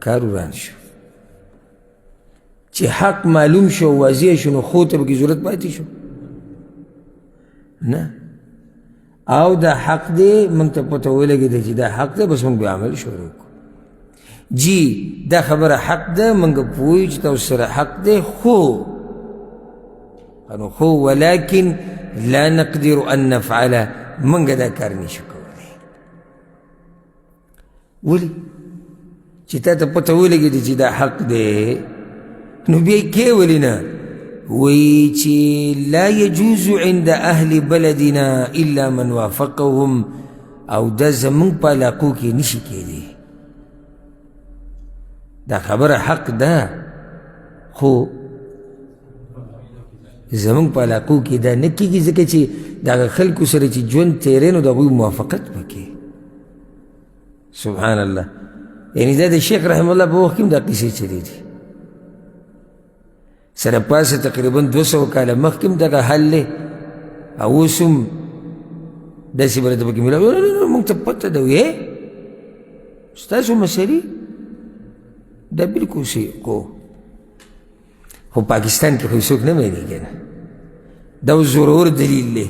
کار وران شو چې حق معلوم شو واضح شو نو خو ته پکې ضرورت پاتې شو نه او دا حق دی موږ ته پته ولګېده چې دا حق دی بس موږ به عمل شروع کړو جی دا خبره حق ده موږ پوه یو چې تاسو سره حق دی خو ولكن لا نقدر ان نفعله موږ دا کار نشو کولی ولې چې تا ته پته ولګېده چې دا حق دی نو بیا یې کې ولې نه وی چې لا يجوز عند اهل بلدنا الا من وافقهم او دا زمونږ په علاقو کې نشي کېدی دا خبره حق ده خو زمونږ په علاقو کې دا نه کېږي ځکه چې دغه خلکو سره چې ژوند تېری نو د هغوی موافقت وکړي سبحان الله یعنی دا د شیخ رحم الله په وخت کې هم دا قصې چلی دي سره پاسه تقریبا 200 کاله مخکې هم دغه حل دی او اوس هم داسې به راته پکې میلاو موږ ته پته ده وی ستاسو مسلې دا بلکل صحیح خو پاکستان کې خو څوک نه مني که نه دا زورور دلیل دی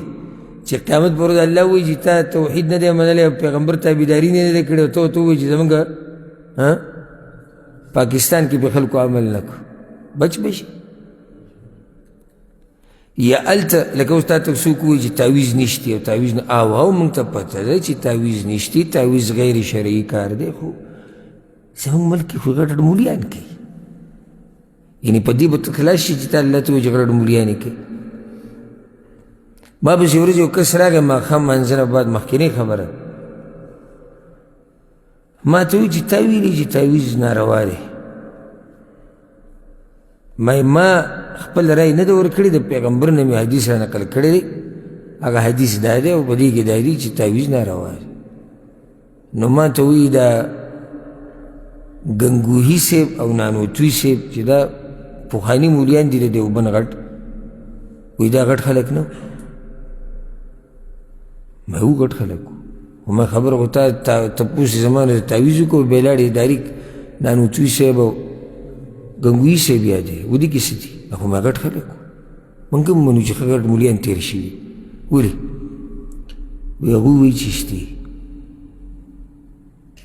چې قیامت پر ورځ الله وایي چې تا توحید نه دی منلی او پیغمبر تابعداري نه دی کړې او ته ورته ووایي چې زمونږ پاکستان کې به خلکو عمل نه کړو بچ بشي یا هلته لکه اوس تا ته څوک وایي چې تعویض نشتی او تعویض نه او موږ ته پته ده چې تعویض نشتی تعویض غیر شرعي کار دی خو زموږ ملک کې خو غټ مولیان کوي یعنی په دې به ته خلاص شي چې تا الله ته وایي چې غټ مولیانې کوي ما پسې ورځ یو کس راغی ماښام مانځه نه بعد مخکینۍ خبره ما ته وایي چې تا ویلي چې تعویض ناروا دی ما خپل رای نه ده ورکړې د پیغمبر نه مې حدیث را نقل کړی دی هغه حدیث دا دی او په دې کې دا دی چې تعویض ناروا دی نو ما ته وایي دا ګنګوهي صاحب او نانوتوي صاحب چې دا پخواني مولیان دي د دیوبند غټ وایي دا غټ خلک نه ما و غټ خلک و ما خبره خو تا تپوس زما نه تعویض وکړو بیا لاړې ډایرک نانوتوي صاحب او ګنګوهي صاحب یادې ودې کې څه دي خو ما غټ خلک موږ هم منو چې ښه غټ مولیان تېر شوي ولې وایي هغوی وایي چې شتې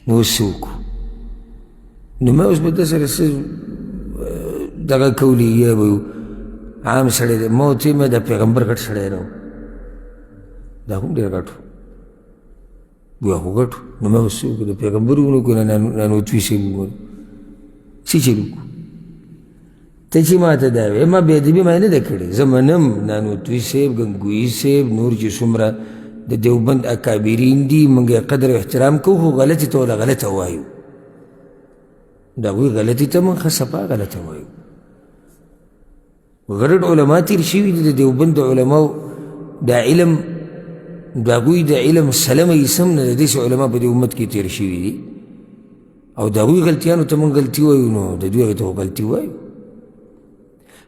نو اوس څه وکړو نو ما اوس به ده سره څه دغه کولی یا به عام سړی دی ما ورته وایم دا پیغمبر غټ سړی نه و دا هم ډېر غټ و وایي خو غټ نو ما اوس څه وکړو د پیغمبر ونه کړو نانوتوي صاحب وګورو څه چل وکړو ته چې ما ته دا وایې ما بې ادبي ما نه ده کړې زه منم نانوتوي صاحب ګنګوهي صاحب نور چې څومره د دیوبند اکابرین دي موږ یې قدر او احترام کوو خو غلطې ته وله غلطه وایو د هغوی غلطي ته موږ ښه صفا غلطه وایو غرډ علما تېر شوي دي د دیوبند د علماو دا علم د هغوی د علم سلمه یې سم نه د داسې علما په دې امت کې تېر شوي دي او د هغوی غلطیانو ته موږ غلطي وایو نو د دوی هغې ته خو غلطي وایو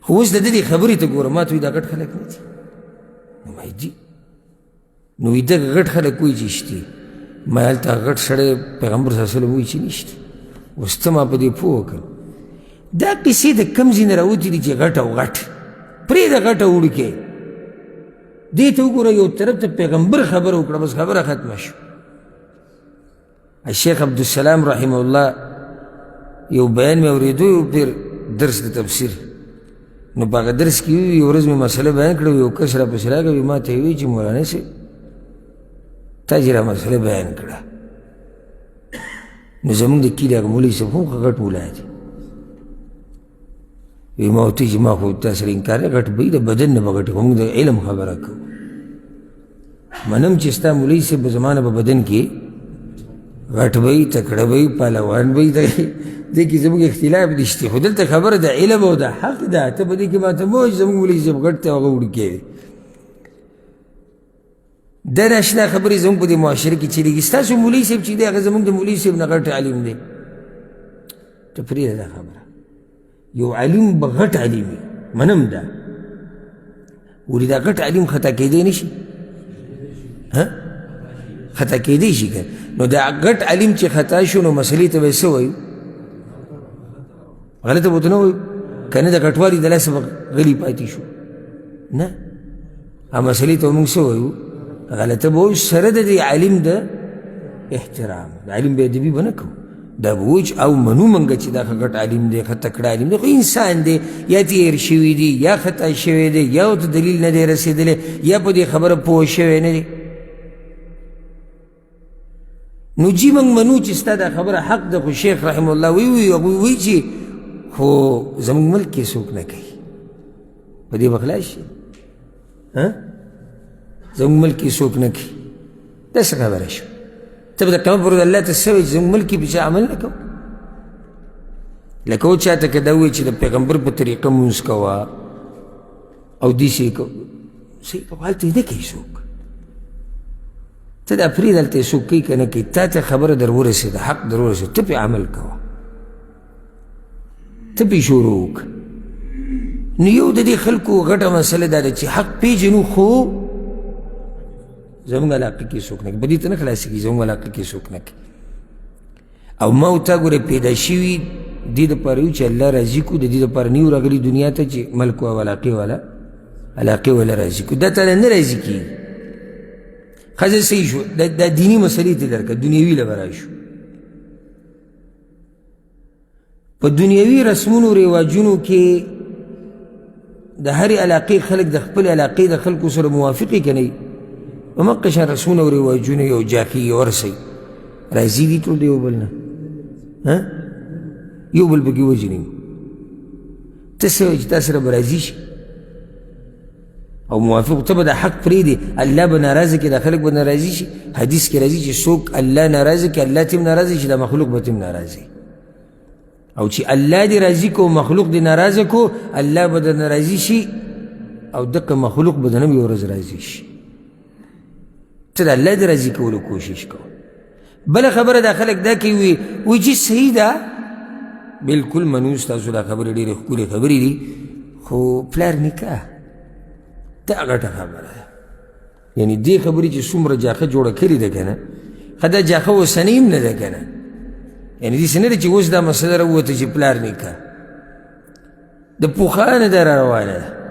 خو اوس د دې خبرې ته ګوره ما ته وایي دا غټ خلک نه دي نو ما دي نو وایي دغه غټ خلک وایي چې شتې ما هلته غټ سړی پیغمبر صلی الله علیه وسلم وایي چې نشته اوس ته ما په دې پوه کړم دا قصې د کوم ځای نه راوتې دي چې غټ او غټ پرېږده غټ او وړوکی دې ته وګوره یو طرف ته پیغمبر خبره وکړه بس خبره ختمه شو الشیخ عبدالسلام رحمه الله یو بیان مې اورېدو یو پیر درس د تفسیر نو په هغه درس کې یو ورځ مې مسله بیان کړه یو کس راپسې راغی ما ته یې وایي چې مولانا صاحب تا چې را مسله بیان کړه نو زمونږ د کلي هغه مولوي صاحب هم ښه غټ مولا دی وایي ما ورته چې ما خو تا سره انکار نه غټ به د بدن نه به غټ خو موږ د علم خبره کوو منم چې ستا مولوي صاحب به زما نه په بدن کې غټ به وي تکړه به وي پهلوان به وي دې کې زموږ اختلاف نشته خو دلته خبره د علم او د حق ده ته په دې کې ماته مه وایي زموږ مولوي صاحب غټ دی او هغه وړوکی دی دا ناشنا خبرې زموږ په دې معاشره کې چلېږي ستاسو مولوي صاحب چې دی هغه زموږ د مولوي صاحب نه غټ عالم دی ته پرېږده دا خبره یو عالم به غټ عالم وي منم ده ولې دا غټ عالم خطا کېدی نه شي خطا کېدی شي که نو دا غټ عالم چې خطا شو نو مسلې ته به یې څه وایو غلطه به ورته نه وایو که نه د غټوالي د لاسه به غلي پاتې شو نه هغه مسلې ته به موږ څه وایو غلطه به وایو سره د دې عالم د احترام د عالم بې ادبي به نه کوو دا به وایو چې او منو موږ چې دا ښه غټ عالم دی ښه تکړه عالم دی خو انسان دی یا تېر شوي دي یا خطا شوی دی یا ورته دلیل نه دی رسېدلی یا په دې خبره پوه شوی نه دی نو جی موږ منو چې ستا دا خبره حق ده خو شیخ رحمه الله وایي هغوی وایي چې خو زموږ ملک کې څوک نه کوي په دې به خلاص شي زموږ ملک کې څوک نه کوي دا څه خبره شوه ته به د قیامت پر ورځ الله ته څه وایي چې زموږ ملک کې پسې عمل نه کوو لکه و چاته که دا وایي چې د پیغمبر په طریقه مونځ کوه او داسې کوه صحیح کوه هلته یې نه کوي څوک ته دا پرېږده هلته یې څوک کوي که نه کوي تا ته خبره در ورسېده حق در ورسېده ته پرې عمل کوه ته پرې شروع وکړه نو یو د دې خلکو غټه مسله دا ده چې حق پېژنو خو زموږ علاقه کې څوک نه کوي په دې ته نه خلاصېږي زموږ علاقه کې څوک نه کوي او ما او تا ګوره پیدا شوي دې دپاره یو چې الله راضي کړو د دې دپاره نه یو راغلي دنیا ته چې ملک او علاقې والا راضي کړو دا تاله نه راضي کېږي ښځه صحیح شو دا دیني مسلې ته درکړه دنیوي له به راشو په دنیوي رسمونو رواجونو کې د هرې علاقې خلک د خپل علاقې د خلکو سره موافقي که نه وي په مقه شان رسمونه او رواجونه یو جاکي ورسئ راضي دي ټول د یو بل نه یو بل پکې وجني ته څه وایي چې تا سره به راضي شي او موافق ته به دا حق پرېږدې الله به ناراضه کړي دا خلک به ناراضي شي حدیث کې راځي چې څوک الله ناراضه کړي الله ته هم ناراضه شي دا مخلوق به ته هم ناراضي او چې الله دې راضي کو مخلوق دې ناراضه کو الله به در ناراضي شي او دقه مخلوق به دنه یو ورځ راضي شي ته د الله دې راضي کولو کوشش کوه بله خبره دا خلک دا کوي وایي چې صحیح ده بلکل منو ستاسو دا خبرې ډېرې ښکلې خبرې دي خو پلار نکاح دا غټه خبره ده یعنی دې خبرې چې څومره جاخه جوړه کړې ده که نه ښه دا جاخه اوسنۍ هم نه ده که نه یعنی داسې نه ده چې اوس دا مسله راووته چې پلار نکاح د پوخانه دا را روانه ده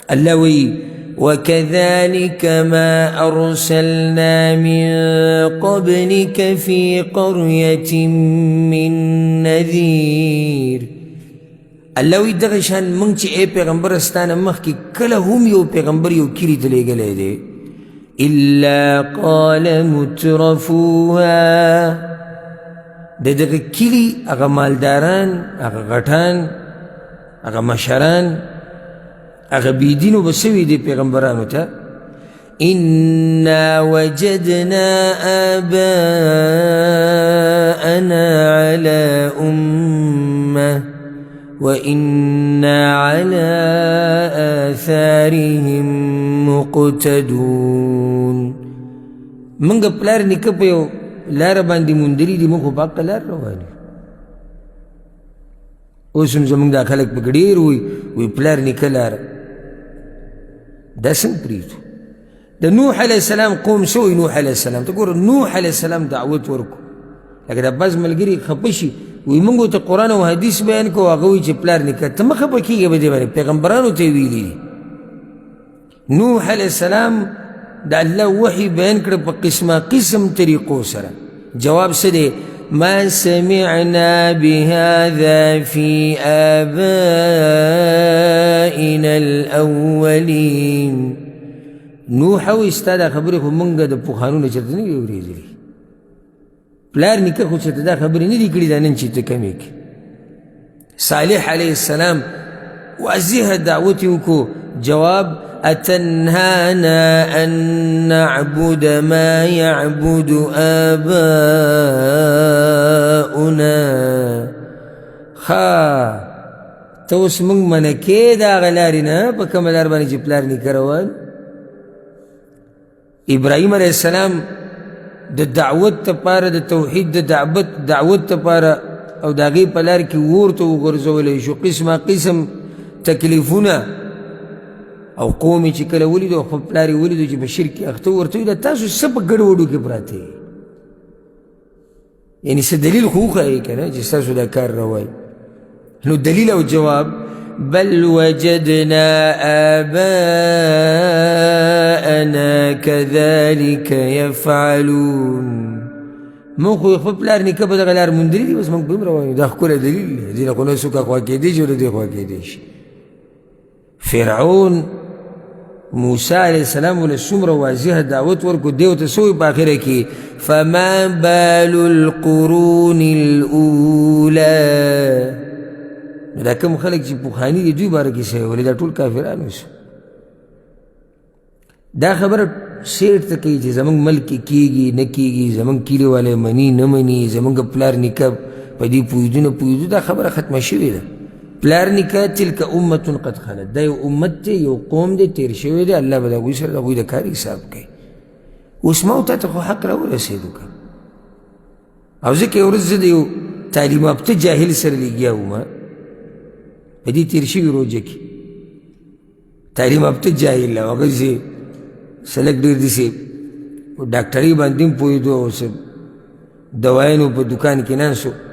الله وایي وكذلك ما أرسلنا من قبلك في قرية من نذير الله وی دغه شان مونږ چې ای پیغمبر ستانه مخکې کله هم یو پیغمبر یو کلي ته لیږلی دی الا قال مترفوها د دغه کلي هغه مالداران هغه غټان هغه مشران هغه بېدینو به سوي دي پیغمبرانو ته انا وجدنا آباءنا على أمة وإنا على آثارهم مقتدون منګه پلار نیکه په یو لاره باندې موندلي دي موږ خو په حقه لار روان یو اوس هم زموږ دا خلک پکې ډېر وایي پلار نیکه لاره دا څنګه پرېږدو د نوح علیه السلام قوم څه وایي نوح علیه السلام ته ګوره نوح علیه السلام دعوت ورکو لکه دا بعض ملګري خفه شي وایي موږ ورته قرآن او حدیث بیان کوو هغه وایي چې پلار نیکه ته مه خفه کېږه په دې باندې پیغمبرانو ته یې ویلي دي نوح علیه السلام د الله وحی بیان کړه په قسمه قسم طریقو سره جواب څه دی ما سمعنا بهذا في آبائنا الأولين نوح وایي ستا دا خبرې خو موږ د پخوانو نه چېرته نه دي اورېدلي پلار نیکه خو چېرته دا خبرې نه دي کړي دا نن چې ته کمې کړي صالح علیه السلام واضح دعوت یې وکړو جواب أتنهانا أن نعبد ما يعبد آباؤنا ته اوس موږ منع کې د هغه لارې نه په کومه لار باندې چې پلار نیکه روان ابراهیم علیه السلام د دعوت دپاره د توحید د دعوت دپاره او د هغې په لار کې اور ته وغورځولی شو قسمه قسم تکلیفونه او قوم چې کله ولیدو خپل پلار یې ولیدو چې په شرک کې اخته ورته ویل تاسو څه په ګډوډو کې پراته یعنی څه دلیل خو وښایئ که نه چې ستاسو دا کار روایي نو دلیل او جواب بل وجدنا آباءنا كذلك يفعلون موږ خو خپل پلار نیکه په دغه لار موندلي دي بس موږ په هم روان یو دا ښکلی دلیل دی دې نه خو نه څوک خوا کېدی شي او نه دې خوا کېدی شي فرعون موسی علیه السلام ولې څومره واضح دعوت ورکړو دی ورته څه وایي په اخره کې فما بال القرون الاولى نو دا کوم خلک چې پخواني دي دوی باره کې څه ولې دا ټول کافران شو دا خبره شعر ته کوي چې زموږ ملک کې کېږي نه کېږي زموږ کلي والی مني نه مني زموږ پلار نیکه په دې پوهېدو نه پوهېدو دا خبره ختمه شوې ده پلار نیکه تلک امت قد خلت دا یو امت دی یو قوم دی تیر شوی دی الله به د هغوی سره د هغوی د کار حساب کوي اوس ما تا ته خو حق راورسېدو که او ځکه یو ورځ زه د یو تعلیم یافته جاهل سره لګیا وم په دې تیر شوي روژه کې تعلیم یافته جاهل او هغه چې سلک ډېر داسې ډاکټرۍ باندې هم پوهېدو او څه دواینو په دوکان کې ناست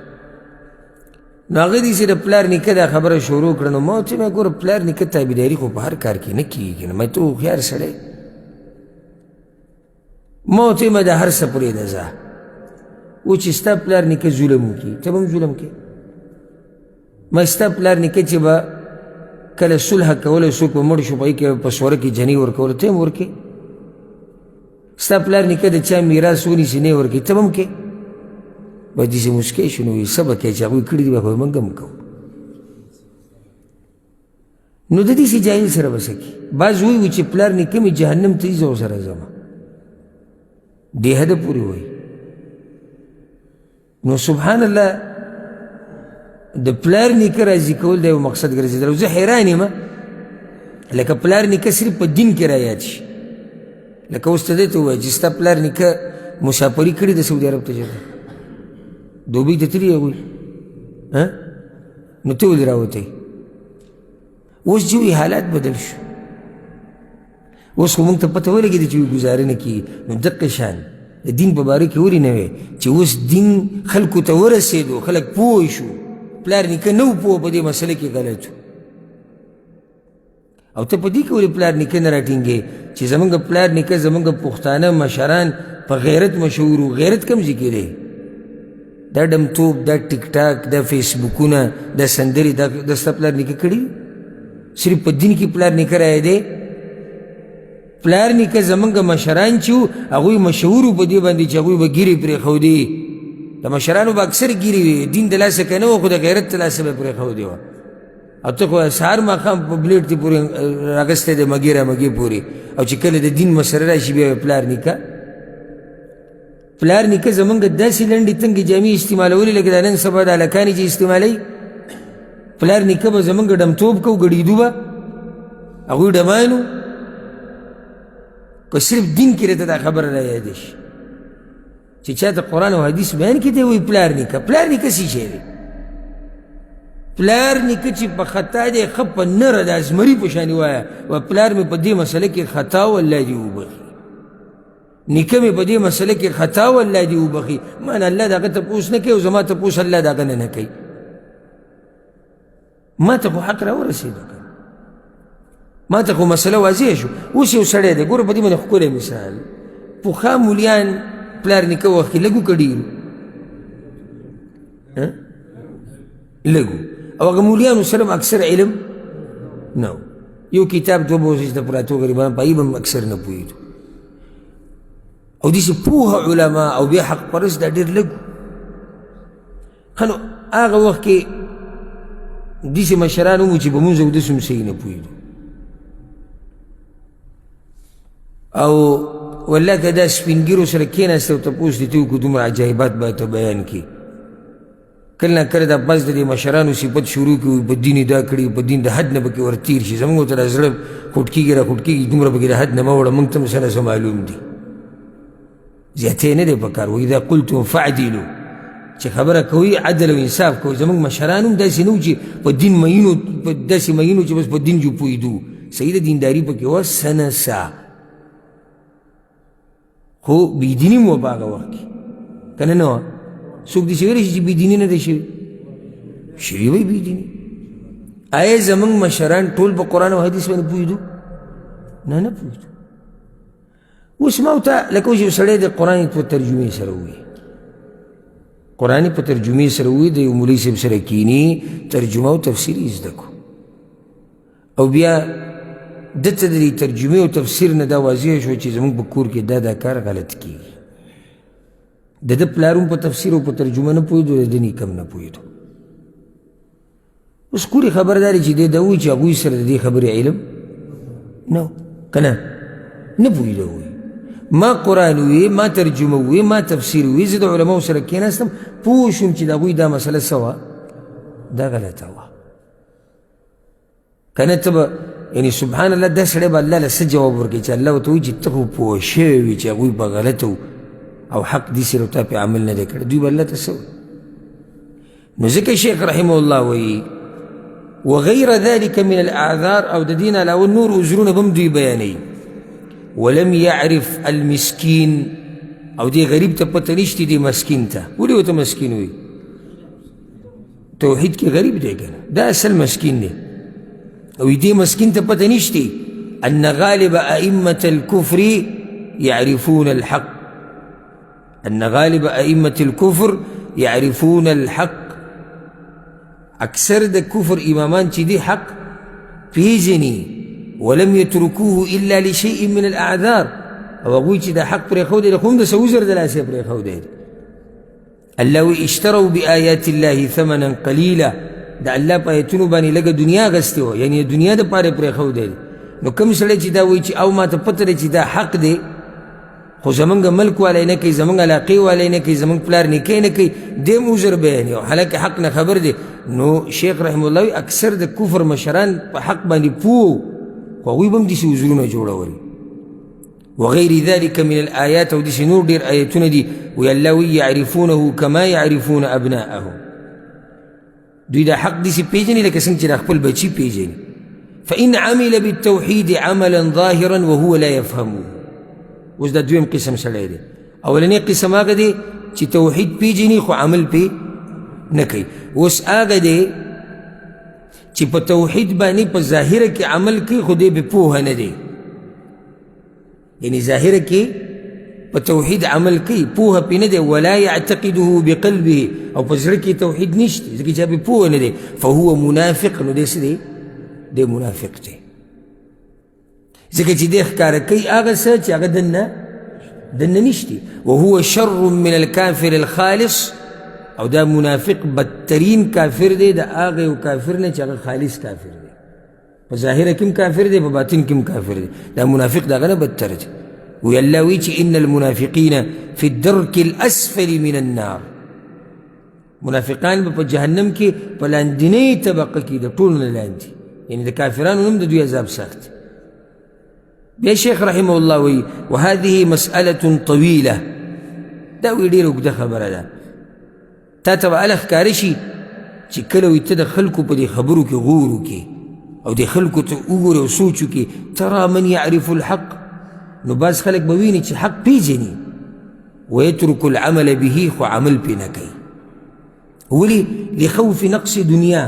نو هغه داسې د پلار نیکه دا خبره شروع کړه نو ما ورته ویل ګوره پلار نیکه تابعداري خو په هر کار کې نه کېږي نو ما ته هوښیار سړی ما ورته ویل دا هر څه پرېږده ځه و چې ستا پلار نیکه ظلم وکړي ته به هم ظلم کوې ما ستا پلار نیکه چې به کله صلح کولی څوک به مړ شو په هغې کې په سوره کې جنې ورکوله ته هم ورکې ستا پلار نیکه د چا میراث ونیسي نه یې ورکوي ته به هم کوې به داسې مسکی شو نو څه به کوې چې هغوی کړي دي به خو موږ هم کوو نو د دې جاهل سره به څه کي بعض وایي چې پلار نیکه مې جهنم ته ځي زه ورسره ځمه دې حده پورې وایي نو سبحان الله د پلار نیکه راضي کول د یو مقصد ګرځېدل او زه حیران یم لکه پلار نیکه صرف په دین کې رایاد شي لکه اوس ته دې ته ووایه چې ستا پلار نیکه مسافري کړې د سعودي عرب ته چېرته دوبۍ ته تللي هغوی نو ته ولې راوتی اوس چې وایي حالات بدل شو اوس خو موږ ته پته ولګېده چې وایي ګزاره نه کېږي نو دقه شان د دین په باره کې ولې نه وی چې اوس دین خلکو ته ورسېدو خلک پوه شو پلار نیکه نه و پوه په دې مسله کې غلط او ته په دې کې ولې پلار نیکه نه راټینګې چې زموږ پلار نیکه زموږ پښتانه مشران په غیرت مشهور وو غیرت کوم ځای کې دی دا ډمتوب دا ټیک ټاک دا فیسبوکونه دا سندرې دا ستا پلار نیکه کړي صرف په دین کې پلار نیکه رایې دی پلار نیکه زموږ مشران چې وو هغوی مشهور وو په دې باندې چې هغوی به ګیرې پرېښودې د مشرانو به اکثر ګیرې وي دین د لاسه که نه وو خو د غیرت د لاسه به پرېښودې وه او ته خو سهار ماښام په بلیډ دې پورې راغستی دی مګې را مګې پورې او چې کله د دین مسله راشي بیا پلار نیکه زموږ داسې لنډې تنګې جامې استعمالولې لکه دا نن سبا د هلکانې چې استعمالوي پلار نیکه به زموږ ډمتوب کو ګډېدو به هغوی ډمان وو که صرف دین کې راته دا خبره را یادې شي چې چا ته قرآن او حدیث بیان کې دی وایي پلار نیکه څه شی دی پلار نیکه چې په خطا دی ښه په نره د ازمري په شانې وایه و پلار مې په دې مسله کې خطا و الله دې وبخي نیکه مې په دې مسله کې خطا و الله دې وبخي مانه الله د هغه تپوس نه کوي او زما تپوس الله د هغه نه کوي ما ته خو حق را ورسېدو ما ته خو مسله واضح شو اوس یو سړی دی ګوره په دې باندې ښکلی مثال پخوا مولیان پلار نیکه وخت کې لږو که ډېرو لږو او هغه مولیانو سره اکثر علم نه و یو کتاب دوه بوسې ته پراته غریبان په هغې به هم اکثر نه پوهېدو او داسې پوهه علما او بیا حق پرست دا ډېر لږ ښه نو هغه وخت کې داسې مشران ومو چې په مونځ او داسې هم صحیح نه پوهېدو او والله که دا سپین ګیرو سره کېناسته او تپوس دې ته وکړو دومره عجایبات به ته بیان کړي کله نه کله دا بس د دې مشرانو صفت شروع کړي په دین یې دا کړي په دین د حد نه پکې ورتېر شي زموږ ته دا زړه خوټ کېږي را خوټ کېږي دومره پکې د حد نه مه وړه موږ ته هم څه نه څه معلوم دي زیاتې نه دی په کار واذا قلتم فعدلو چې خبره کوي عدل او انصاف کوي زموږ مشران هم داسې نه وو چې په دین مینو داسې مینو چې بس په دین جو پوهېدو صحیح د دینداري پکې وه سنسا خو بېدیني هم وه په هغه وخت کې که نه وه څوک داسې ویلی شي چې بېدیني نه دی شوي شوي وی بېدیني آیا زموږ مشران ټول په قرآن او حدیث باندې پوهېدو نه پوهېدو اوس ما ورته لکه اوس یو سړی د قرآن په ترجمې سره ووایي قرآن په ترجمې سره ووایي د یو مولوي صاحب سره کیني ترجمه او تفسیر یې زده کړو او بیا دته د دې ترجمې او تفسیر نه دا واضح شو چې زموږ په کور کې دا کار غلط کېږي د ده پلار هم په تفسیر او په ترجمه نه پوهېدو د ده نیکه هم نه پوهېدو اوس کورې خبرداری چې دی دا وایي چې هغوی سره د دې خبرې علم نه و که نه پوهېده وایي ما قرآن وی ما ترجمه وی ما تفسیر وی زه د علماو سره کېناستم پوه شوم چې د هغوی دا مسله څه وه دا غلطه وه که نه ته به یعنې سبحان الله دا سړی به الله له څه جواب ورکوي چې الله ورته وایي چې ته خو پوه شوی وي چې هغوی به غلطه و او حق دې سره تا پې عمل نه دی کړی دوی به الله ته څه نو ځکه شیخ رحمه الله وایي وغیر ذلك من الاعذار او د دین علاوه نور عذرونه به هم دوی بیانوي ولم يعرف المسكين او دې غریب ته پته نشته دې مسکین ته ولې ورته مسکین وي توحید کې غریب دی که نه دا اصل مسکین دی او دې مسکین ته پته نشته ان غالب ائمة الكفر يعرفون الحق ان غالب ائمة الكفر يعرفون الحق اکثر د کفر امامان چې دی حق پیژني ولم يتركوه الا لشيء من الاعذار او هغوی چې دا حق پرېښودی دی خو هم د څه عذر د لاسه یې پرېښودی دی الله اشتروا بآيات الله ثمنا قليلا د الله په ایتونو باندې لږه دنیا اخیستې وه، یعنې د دنیا دپاره یې پرېښودی دی. نو کوم سړی چې دا وایي چې او ما ته پته دی چې دا حق دی خو زمونږ ملک والی نه کوي، زمونږ علاقې والی نه کوي، زمونږ پلار نیکۍ نه کوي، دی هم عذر بیانوي او حالانکه حق نه خبر دی. نو شیخ رحمه الله وایي اکثر د کفر مشران په حق باندې پوه خو هغوی به هم داسې عذرونه جوړول. وغیر ذلك من الآیات او داسې نور ډېر آیتونه دي. وی الله وی یعرفونه کما یعرفون ابناءهم، دوی دا حق داسې پېژني لکه څنګه چې دا خپل بچي پېژني. فإن عمل بالتوحید عملا ظاهرا وهو لا يفهمه. اوس دا دویم قسم سړی دی. اولنی قسم هغه دی چې توحید پېژني خو عمل پې نه کوي. اوس هغه دی چې په توحید باندې په ظاهره کې عمل کوي خو دی بې پوهه نه دی، یعنی ظاهره کې په توحید عمل کوي پوهه پې نه دی. ولا یعتقده بقلبه، او په زړه کې توحید نشته ځکه چې بې پوهه نه دی. فهو منافق، نو دی څه دی؟ دی منافق دی، ځکه چې دی ښکاره کوي هغه څه چې هغه دننه نشتي. وهو شر من الکافر الخالص، او دا منافق بدترین کافر دی د هغه یو کافر نه چې هغه خالص کافر دی، په ظاهره کې هم کافر دی، په باطن کې هم کافر دی. دا منافق د هغه نه بدتر دی. وی الله وی چې ان المنافقین فی الدرک الاسفل من النار، منافقان به په جهنم کې په لاندنۍ طبقه کې د ټولو نه لاندې، یعنې د کافرانو هم د دوی عذاب سخت. بیا شیخ رحمه الله وی وهذه مسألة طویله، دا وی ډېره اوږده خبره ده. تا ته به هله ښکاره شي چې کله وي ته د خلکو په دې خبرو کې غور وکړې او دې خلکو ته وګورې او سوچ وکړې. ترى من يعرف الحق، نو بعض خلک به ویني چې حق پېژني ويترك العمل به، خو عمل پې نه کوي. ولې؟ لخوف نقص دنیا،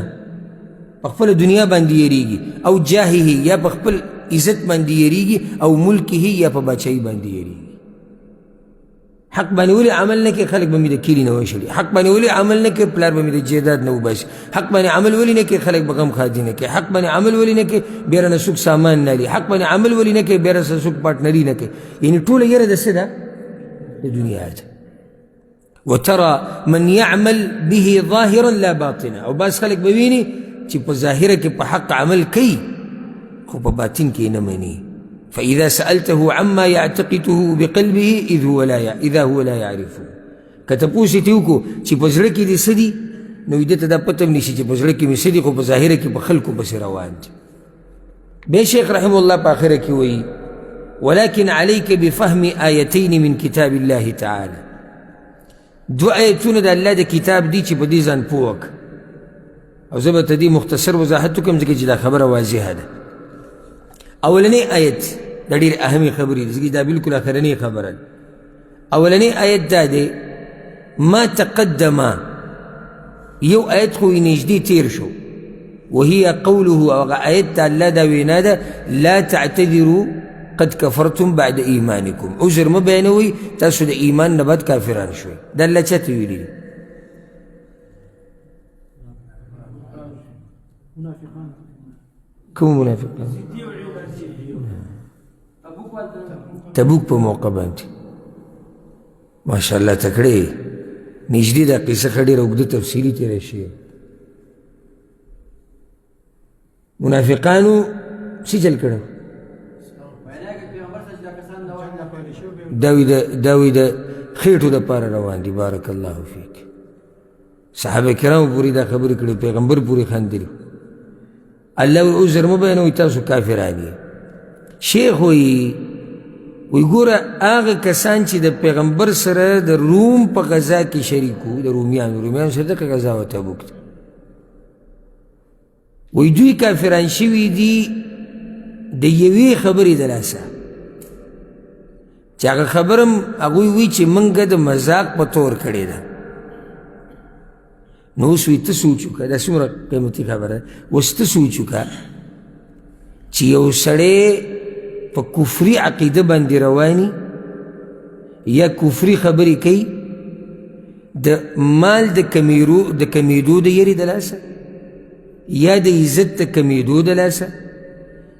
په خپله دنیا باندې یېرېږي، او جاهه، یا په خپل عزت باندې یېرېږي، او ملکه، یا په باچایي باندې یېرېږي. حق باندې ولې عمل نه کوي؟ خلک به مې د کلي نه وشړي. حق باندې ولې عمل نه کوي؟ پلار به مې د جیداد نه وباسي. حق باندې عمل ولې نه کوي؟ خلک به غم خادي نه کوي. حق باندې عمل ولې نه کوي؟ بیا رانه څوک سامان نه لي. حق باندې عمل ولې نه کوي؟ بیا راسره څوک پارټنري نه کوي. یعنې ټوله یره د څه ده؟ د دنیا ده. وترى من يعمل به ظاهرا لا باطنا، او بعض خلک به ویني چې په ظاهره کې په حق عمل کوي خو په باطن کې نه مني. فإذا سألته عما يعتقده بقلبه إذا هو لا يعرفه، که تپوس یې وکړو چې په زړه کې دې څه دي، نو ده ته دا پته هم نشي چې په زړه کې مې څه دي، خو په ظاهره کې په خلکو پسې روان دي. بیا شیخ رحمه الله په آخره کې وایي ولكن عليك بفهم آیتین من کتاب الله تعالی، دو آیتونه د الله د کتاب دي چې په دې ځان پوه وکړه. او زه به ته دې مختصر وضاحت وکړم ځکه چې دا خبره واضحه ده. اولنی آیت دا ډېرې اهمې خبرې دي ځکه دا بلکل اخرنۍ خبره ده. اولنی آیت دا دی ما تقدم، یو آیت خو نږدې تیر شو، وهي قوله، او هغه آیت د الله دا وینا ده لا تعتذروا قد کفرتم بعد ایمانکم، عذر مه بیانوئ تاسو د ایمان نه بعد کافران شوئ. دا الله چاته ویلي دي؟ کوم منافقان؟ تبوک په موقع باندې ماشاءالله تکړې نږدې دا قصه ښه ډېره اوږده تفصیلي تېره شوې. منافقانو څه چل کړی؟ دا وی د خېټو دپاره روان دي. بارک الله فیک. صحابه کرامو پورې دا خبرې کړې، پیغمبر پورې خندلي. الله وی عذر مه بیانوئ تاسو کافران یې. شیخ وی ګوره هغه کسان چې د پیغمبر سره د روم په غزا کې شریک وو، د رومیانو سره دغه غزا و تبوک ده، وی دوی کافران شوي دي د یوې خبرې د لاسه، چې هغه خبر هم هغوی وی چې موږ د مذاق په طور کړې ده. نو اوس وی ته سوچ وکړه، دا څومره قیمتي خبره ده. اوس ته سوچ وکړه چې یو سړی په کفري عقیده باندې رواني یا کفري خبرې کوي د مال د کمیدو د یرې د لاسه، یا د عزت د کمیدو د لاسه،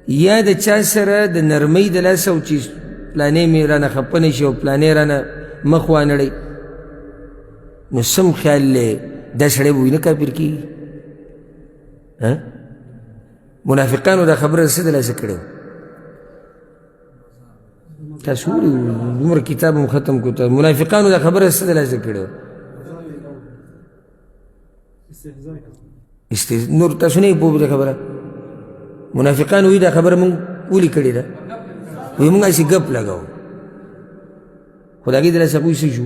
یا د چا سره د نرمۍ د لاسه، او چې پلانې مې رانه خفه نه شي او پلانې رانه مخ وانړئ. نو سم خیال دی دا سړی به وي نه کافر کېږي؟ منافقانو دا خبره څه دلاسه کړې تاسو ولې دومره کتاب هم ختم کړو منافقانو دا خبره څه دلاسه کړې نور تاسو نه پوه دا خبره منافقانو وی دا خبره مونږ ولې کړې ده وی مونږ هسې ګپ لګاو خو د هغې دلاسه هغوی څه شو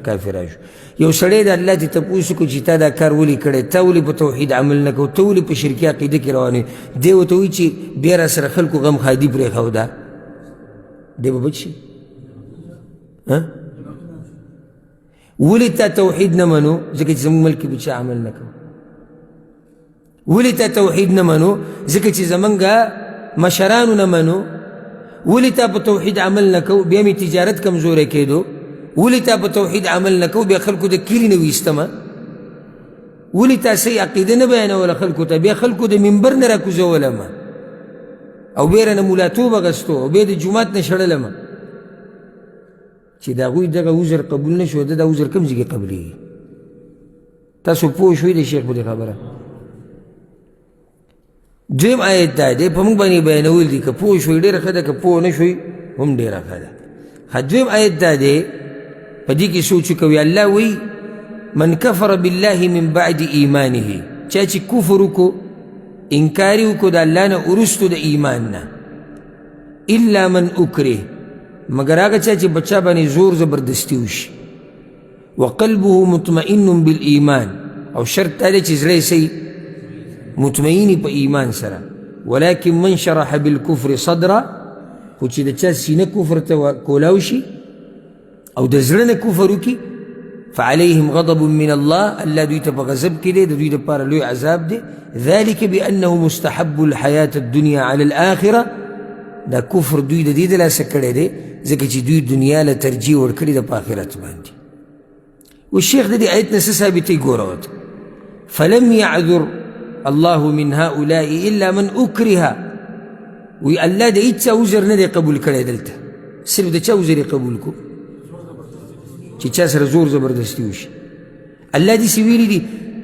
کافران شو یو سړی د الله ته تپوس وکړو چې تا دا کار ولې کړی تا ولې په توحید عمل نه کوو ته ولې په شرکي عقیده کې روان یې دی ورته وایي چې بیا را سره خلکو غم خادي پرېښوده دی به بچ شي ولې تا توحید نه منو ځکه چې زموږ ملک کې به چا عمل نه کوو ولې تا توحید نه منو ځکه چې زمونږ مشرانو نه منو ولې تا په توحید عمل نه کوو بیا مې تجارت کمزوری کېدو ولې تا په توحید عمل نه کوو بیا خلکو د کلي نه ویستمه ولې تا صحیح عقیده نه بیانوله خلکو ته بیا خلکو د منبر نه راکوزولمه او بیا رانه ملاتوب اخیستو او بیا د جومات نه شړلمه چې د هغوی دغه عذر قبول نه شو د دا عذر کوم ځای کې قبلېږي تاسو پوه شوئ د شیخ په دې خبره دویم آیت دا دی په موږ باندې بیانول دي که پوه شوئ ډېره ښه ده که پوه نه شوئ هم ډېره ښه ده دویم آیت دا دی په دې کې سوچ کوي الله وی من کفر بالله من بعد ایمانه چا چې کفر وکړو انکار یې وکړو د الله نه وروستو د ایمان نه الا من اکره مگر هغه چا چې بچا باندې زور زبردستي وشي وقلبه مطمئن بالایمان او شرط دا دی چې زړه یې مطمئنی په ایمان سره ولكن من شرح بالکفر صدره خو چې د چا سینه کفر ته کولاو شي او د زړه نه کفر وکړي فعليهم غضب من الله الله دوی ته په غضب کې دی د دوی دپاره لوی عذاب دی ذلك بأنه مستحب الحیاة الدنیا على الآخرة دا کفر دوی د دې دلاسه کړی دی ځکه چې دوی دنیا له ترجیح ورکړې ده په آخرت باندې والشیخ د دې آیت نه څه ثابتوي ګوره ورته فلم يعذر الله من هؤلاء إلا من أكره وی الله د هیچ چا عذر نه دی قبول کړی دلته صرف د چا عذر یې قبول کو چې چا سره زور زبردستي وشي الله داسې ویلي دي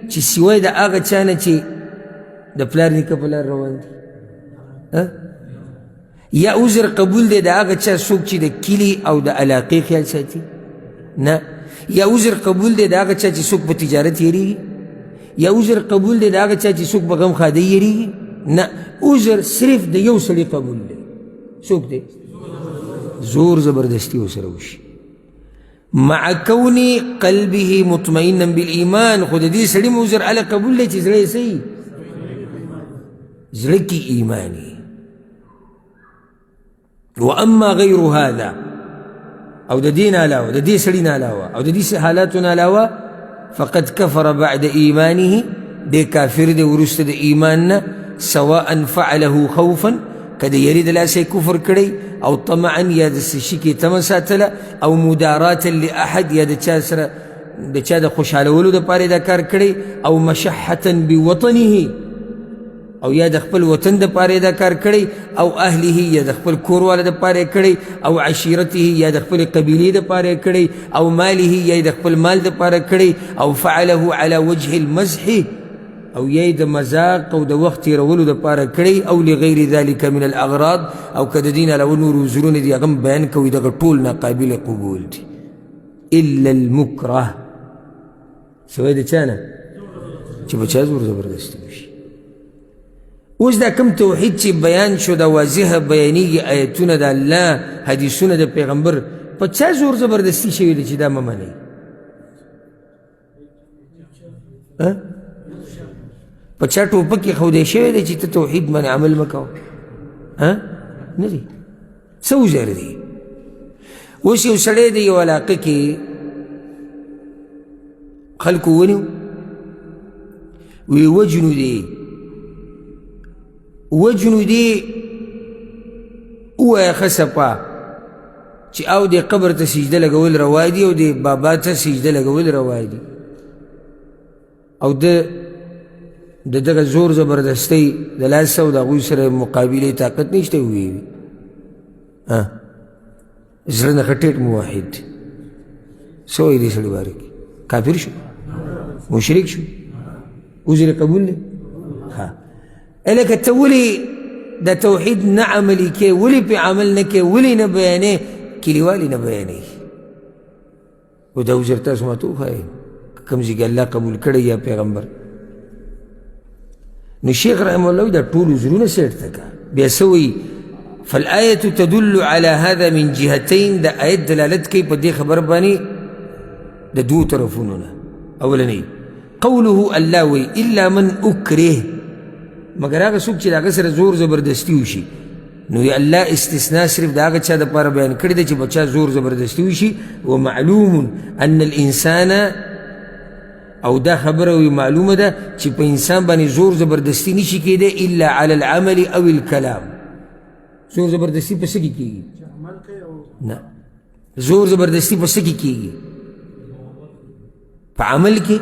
چې سوای د هغه چا نه چې د پلار نیکه په لار روان دي یا عذر قبول دی د هغه چا څوک چې د کلي او د علاقې خیال ساتي نه یا عذر قبول دی د هغه چا چې څوک په تجارت یېرېږي یا عذر قبول دی د هغه چا چې څوک په غم خادۍ یېرېږي نه عذر صرف د یو سړي قبول دی څوک دی زور زبردستي ورسره وشي مع كون قلبه مطمئنا بالإيمان خو د دې سړي عذر هله قبول دی چې زړه یې صحیح زړه کې ایماني واما غیر هذا او د دې نه علاوه د دې سړي نه علاوه او د دې حالاتو نه علاوه فقد كفر بعد إيمانه دې کافر دی وروسته د ایمان نه سواء فعله خوفا کده یری د لاسه کفر کړی او طمعا یا د څه شي کې تمه ساتله او مداراتا لاحد یا د چا سره د چا د خوشحالولو دپاره دا کار کړی او مشحة بوطنه او یا د خپل وطن دپاره دا کار کړی او اهله یا د خپل کورواله دپاره کړی او عشیرته یا د خپل قبیلې دپاره کړی او ماله یا د خپل مال دپاره کړی او فعله على وجه المزح او یا د مذاق او د وخت تېرولو دپاره کړی او لغیر ذلك من الاغراض او که د دین علاوه نور عذرونه دي هغه بیان کوي دغه ټول ناقابل قبول دي الا المکره سوی د چا نه چې په چا زور زبردستي وشي اوس دا کم توحید چې بیان شو دا واضحه بیانیږي آیتونه د الله حدیثونه د پیغمبر په چا زور زبردستي شوي دي چې دا مه منئ په چا ټوپک ایښودی شوی دی چې ته توحید باندې عمل مه کوه نه دی څه وزر دی اوس یو سړی دی یو علاقه کې خلکو ونیو وی وجنو دی ووایه ښه صفا چې او دې قبر ته سجده لګول روا دي او دې بابا ته سجده لګول روا دي او د دغه زور زبردستۍ د لاسه او د هغوی سره مقابلې طاقت نشته وویوي زړه نه ښه ټیټ موحد څه وایي دې سړي باره کې کافر شو مشرک شو عذر قبول دی لکه ته ولې د توحید نه عملي کې ولې پې عمل نه کې ولې نه بیانې کلیوالي نه بیانې و دا عذر تاسو ماته وښایئ کوم ځای کې الله قبول کړی یا پیغمبر نو شیخ رحمه الله دا ټول عذرونه سیټ ته که بیا څه وایي فالآية تدل على هذا من جهتين دا آیت دلالت کوي په دې خبر باندې د دوو طرفونو نه اولنی قوله الله وی الا من اکره مگر هغه څوک چې د هغه سره زور زبردستي وشي نو یا الله استثناء صرف د هغه چا دپاره بیان کړی دی چې په چا زور زبردستي وشي ومعلوم ان الانسان او دا خبره وی معلومه ده چې په انسان باندې زور زبردستي نشي کېدی الا على العمل او الكلام زور زبردستی په څه کې کېږي نه زور زبردستی په څه کې کېږي په عمل کې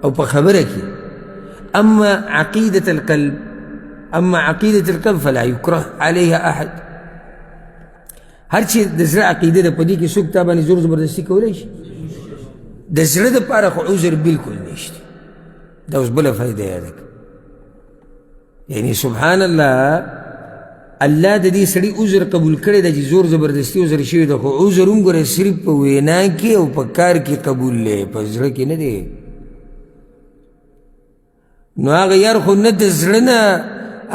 او په خبره کې اما عقیدة القلب فلا يكره عليها احد هر چې د زړه عقیده ده په دې کې څوک تا باندې زور زبردستی کولی شي د زړه دپاره خو عذر بلکل نشته دا اوس بله فایده یاده کړه یعنی سبحان الله الله د دې سړي عذر قبول کړی ده چې زور زبردستي عذر شوی ده خو عذر هم ګوره صرف په وینا کې او په کار کې قبول دی په زړه کې نه دی نو هغه یار خو نه د زړه نه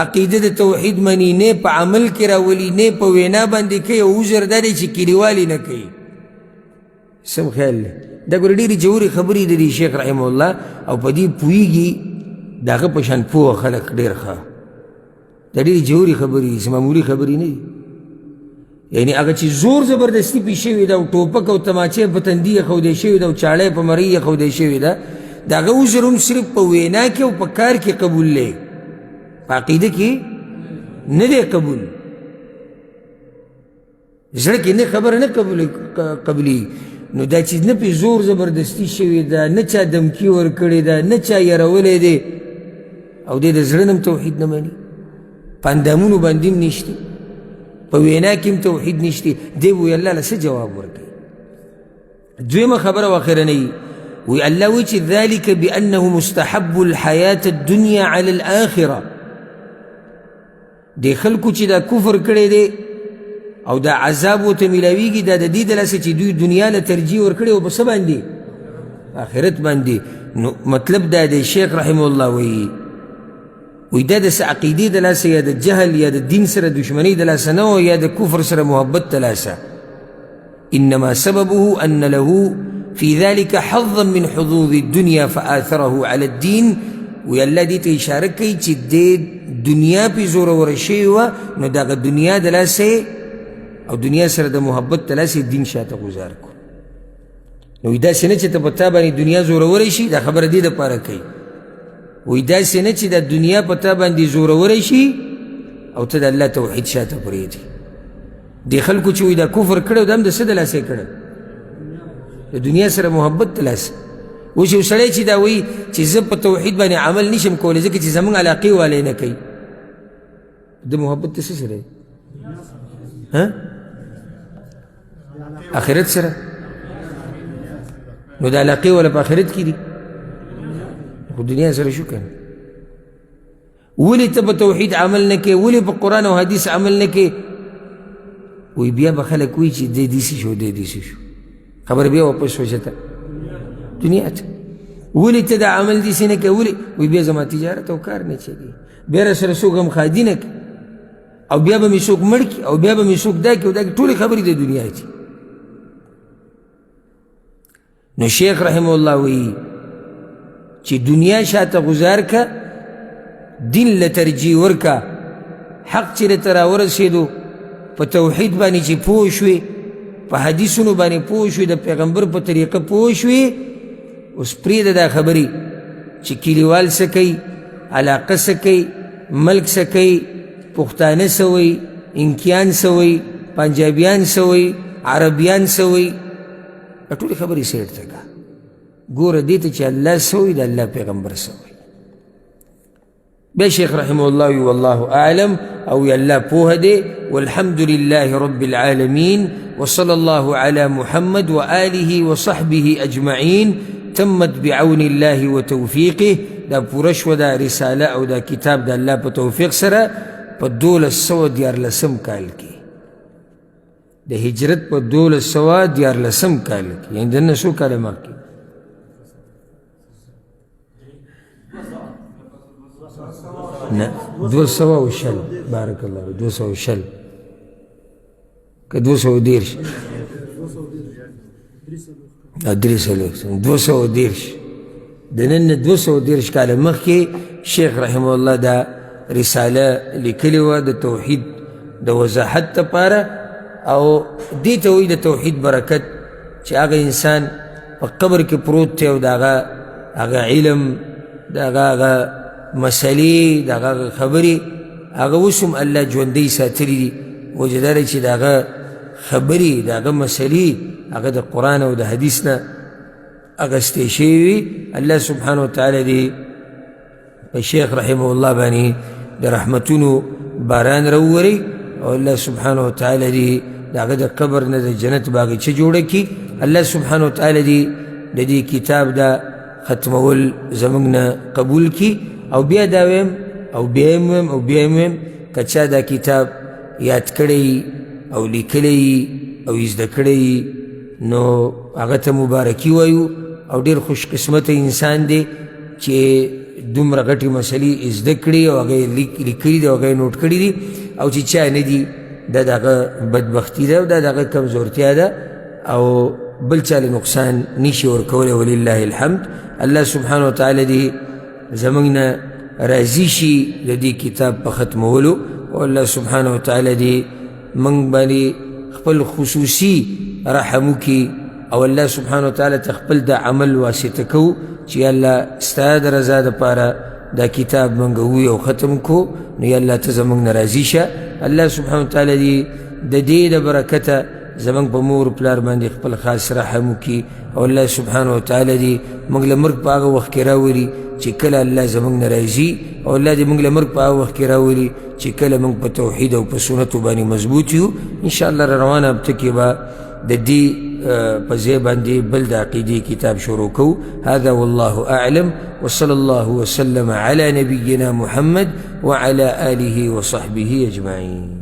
عقیده د توحید مني نه په عمل کې راولي نه په وینا باندې کوي او عذر دا دی چې کلیوالي نه کوي سم خیال دی دا ګوره ډېرې جوړې خبرې د دې شیخ رحمه الله او په دې پوهېږي د هغه په شان پوه خلک ډېر ښه دا ډېرې جوړې خبرې دي معمولي خبرې نه دي یعنی هغه چې زور زبردستي پې شوې ده او ټوپک او تماچې په تندي یې ښودی شوې ده او چاړی په مرۍ یې ښودی شوې ده د هغه عذر هم صرف په وینا کې او په کار کې قبول دی په عقیده کې نه دی قبول زړه کې نه خبره نه قبلي نو دا چې نه پې زور زبردستي شوې ده نه چا دمکي ورکړې ده نه چا یرولی دی او دی د زړه نه هم توحید نه مني په اندامونو باندې هم نشته په وینا کې هم توحید نشته دی وی الله له څه جواب ورکوي دویمه خبره واخرنۍ وی الله وی چې ذلك بأنه مستحب الحیاة الدنیا على الآخرة دی خلکو چې دا کفر کړی دی او دا عذاب ورته میلاویږي دا د دې د لاسه چې دوی دنیا له ترجیح ورکړې او په څه باندې آخرت باندې نو مطلب دا دی شیخ رحمه الله وی دا د څه عقیدې د لاسه یا د جهل یا د دین سره دشمنۍ د لاسه نه یا د کفر سره محبت د لاسه انما سببه ان له في ذلك حظا من حظوظ الدنيا فآثره على الدين وی الله دې ته اشاره کوي چې د دنیا پې زوروره شوې وه نو دغه دنیا د لاسه او دنیا سره د محبت د لاسه دین شاته گزار کو نو داسې نه چې ته په تا باندې دنیا زوروره شي دا خبره دې دپاره کوي وی داسې نه چې د دنیا په تا باندې زوروره شي او ته د الله توحید شاته پرېږدي دې خلکو چې وی دا کفر کړی دا هم د څه د لاسه یې کړی د دنیا سره محبت د لاسه اوس یو سړی چې دا وایي چې زه په توحید باندې عمل نشم کولی ځکه چې زموږ علاقې والی نه کوي د محبت ته څه سره دی آخرت سره نو د علاقې والا په آخرت کې دي خو دنیا سره شو کنه ولې ته په توحید عمل نه کوې ولې په قرآن او حدیث عمل نه کوې وی بیا به خلک وایي چې دی دیسې شو دی دیسې شو خبر بیا واپس شو چېته دنیا ته ولې ته دا عمل دیسې نه کوې ولې وی بیا زما تجارت او کار نه چلي بیا را سره څوک غمخوادي نه کوي او بیا به مې څوک مړ کړي او بیا به مې څوک دا کړي او دا کړي ټولې خبرې د دنیا دي نو شیخ رحمه الله وایي چې دنیا شاته گزار کا دین له ترجیح ورکا حق چې درته راورسېدو په توحید باندې چې پوه شوې په حدیثونو باندې پوه شوې د پیغمبر په طریقه پوه شوې اوس پرېږده دا خبرې چې کلیوال څه کوي علاقه څه کوي ملک څه کوي پښتانه څه وایي انکیان څه وایي پنجابیان څه وایي عربیان څه وایي دا ټولې خبرې سیټ ته که ګوره دې ته چې الله څه وایي د الله پیغمبر څه وایي بیا شیخ رحمه الله وی والله اعلم او ی الله پوه دی والحمد لله رب العالمين وصلى الله على محمد وآله وصحبه أجمعين تمت بعون الله وتوفيقه دا پوره شوه دا رساله او دا کتاب د الله په توفیق سره په 1214 کال کې د هجرت په 1214 کال کې یعنې دننه څو کاله مخکې نه 210 بارک الله 210 که 210 210 دننه 210 کاله مخکې شیخ رحمه الله دا رساله لیکلې وه د توحید د وضاحت دپاره او دې ته وایي د توحید برکت چې هغه انسان په قبر کې پروت دی او د هغه علم د هغه مسلې د هغه خبرې هغه اوس هم الله ژوندی ساتلي دي وجه دا دی چې د هغه خبرې د هغه مسلې هغه د قرآن او د حدیث نه اغستې شوي وي الله سبحانه وتعالی دې په شیخ رحمه الله باندې د رحمتونو باران راووري او الله سبحانه وتعالی دې د هغه د قبر نه د جنت باغچه جوړه کړي الله سبحانه وتعالی دې د دې کتاب دا ختمول زموږ نه قبول کړي او بیا دا ویم او بیا یې ویم که چا دا کتاب یاد کړی او لیکلی او زده کړی نو هغه ته مبارکي وایو او ډېر خوش قسمته انسان دی چې دومره غټې مسلې زده کړي او هغه یې لیکلي دي او هغه یې نوټ کړي دي او چې چا نه دي دا د هغه بدبختي ده او دا د هغه کمزورتیا ده او بل چا له نقصان نشي ورکولی ولله الحمد الله سبحانه وتعالی دې زموږ نه راضي شي د دې کتاب په ختمولو او الله سبحانه وتعالی دې موږ باندې خپل خصوصي رحم وکړي او الله سبحانه وتعالی ته خپل د عمل واسطه کوو چې الله ستا د رضا دپاره دا کتاب موږ ووایو او ختم کړو نو یا الله ته زموږ نه راضي شه الله سبحانه وتعالی دې د دې د برکته زموږ په مور پلار باندې خپل خاص رحم وکړي او الله سبحانه وتعالی دې موږ له مرګ په هغه وخت کې راولي چې کله الله زموږ نه راضي او الله دې موږ له مرګ په هغه وخت کې راولي چې کله موږ په توحید او په سنتو باندې مضبوط یو انشاءالله را روانه هفته کې به د دې په ځای باندې بل د عقیدې کتاب شروع کوو هذا والله اعلم وصلى الله وسلم على نبينا محمد وعلى آله وصحبه اجمعين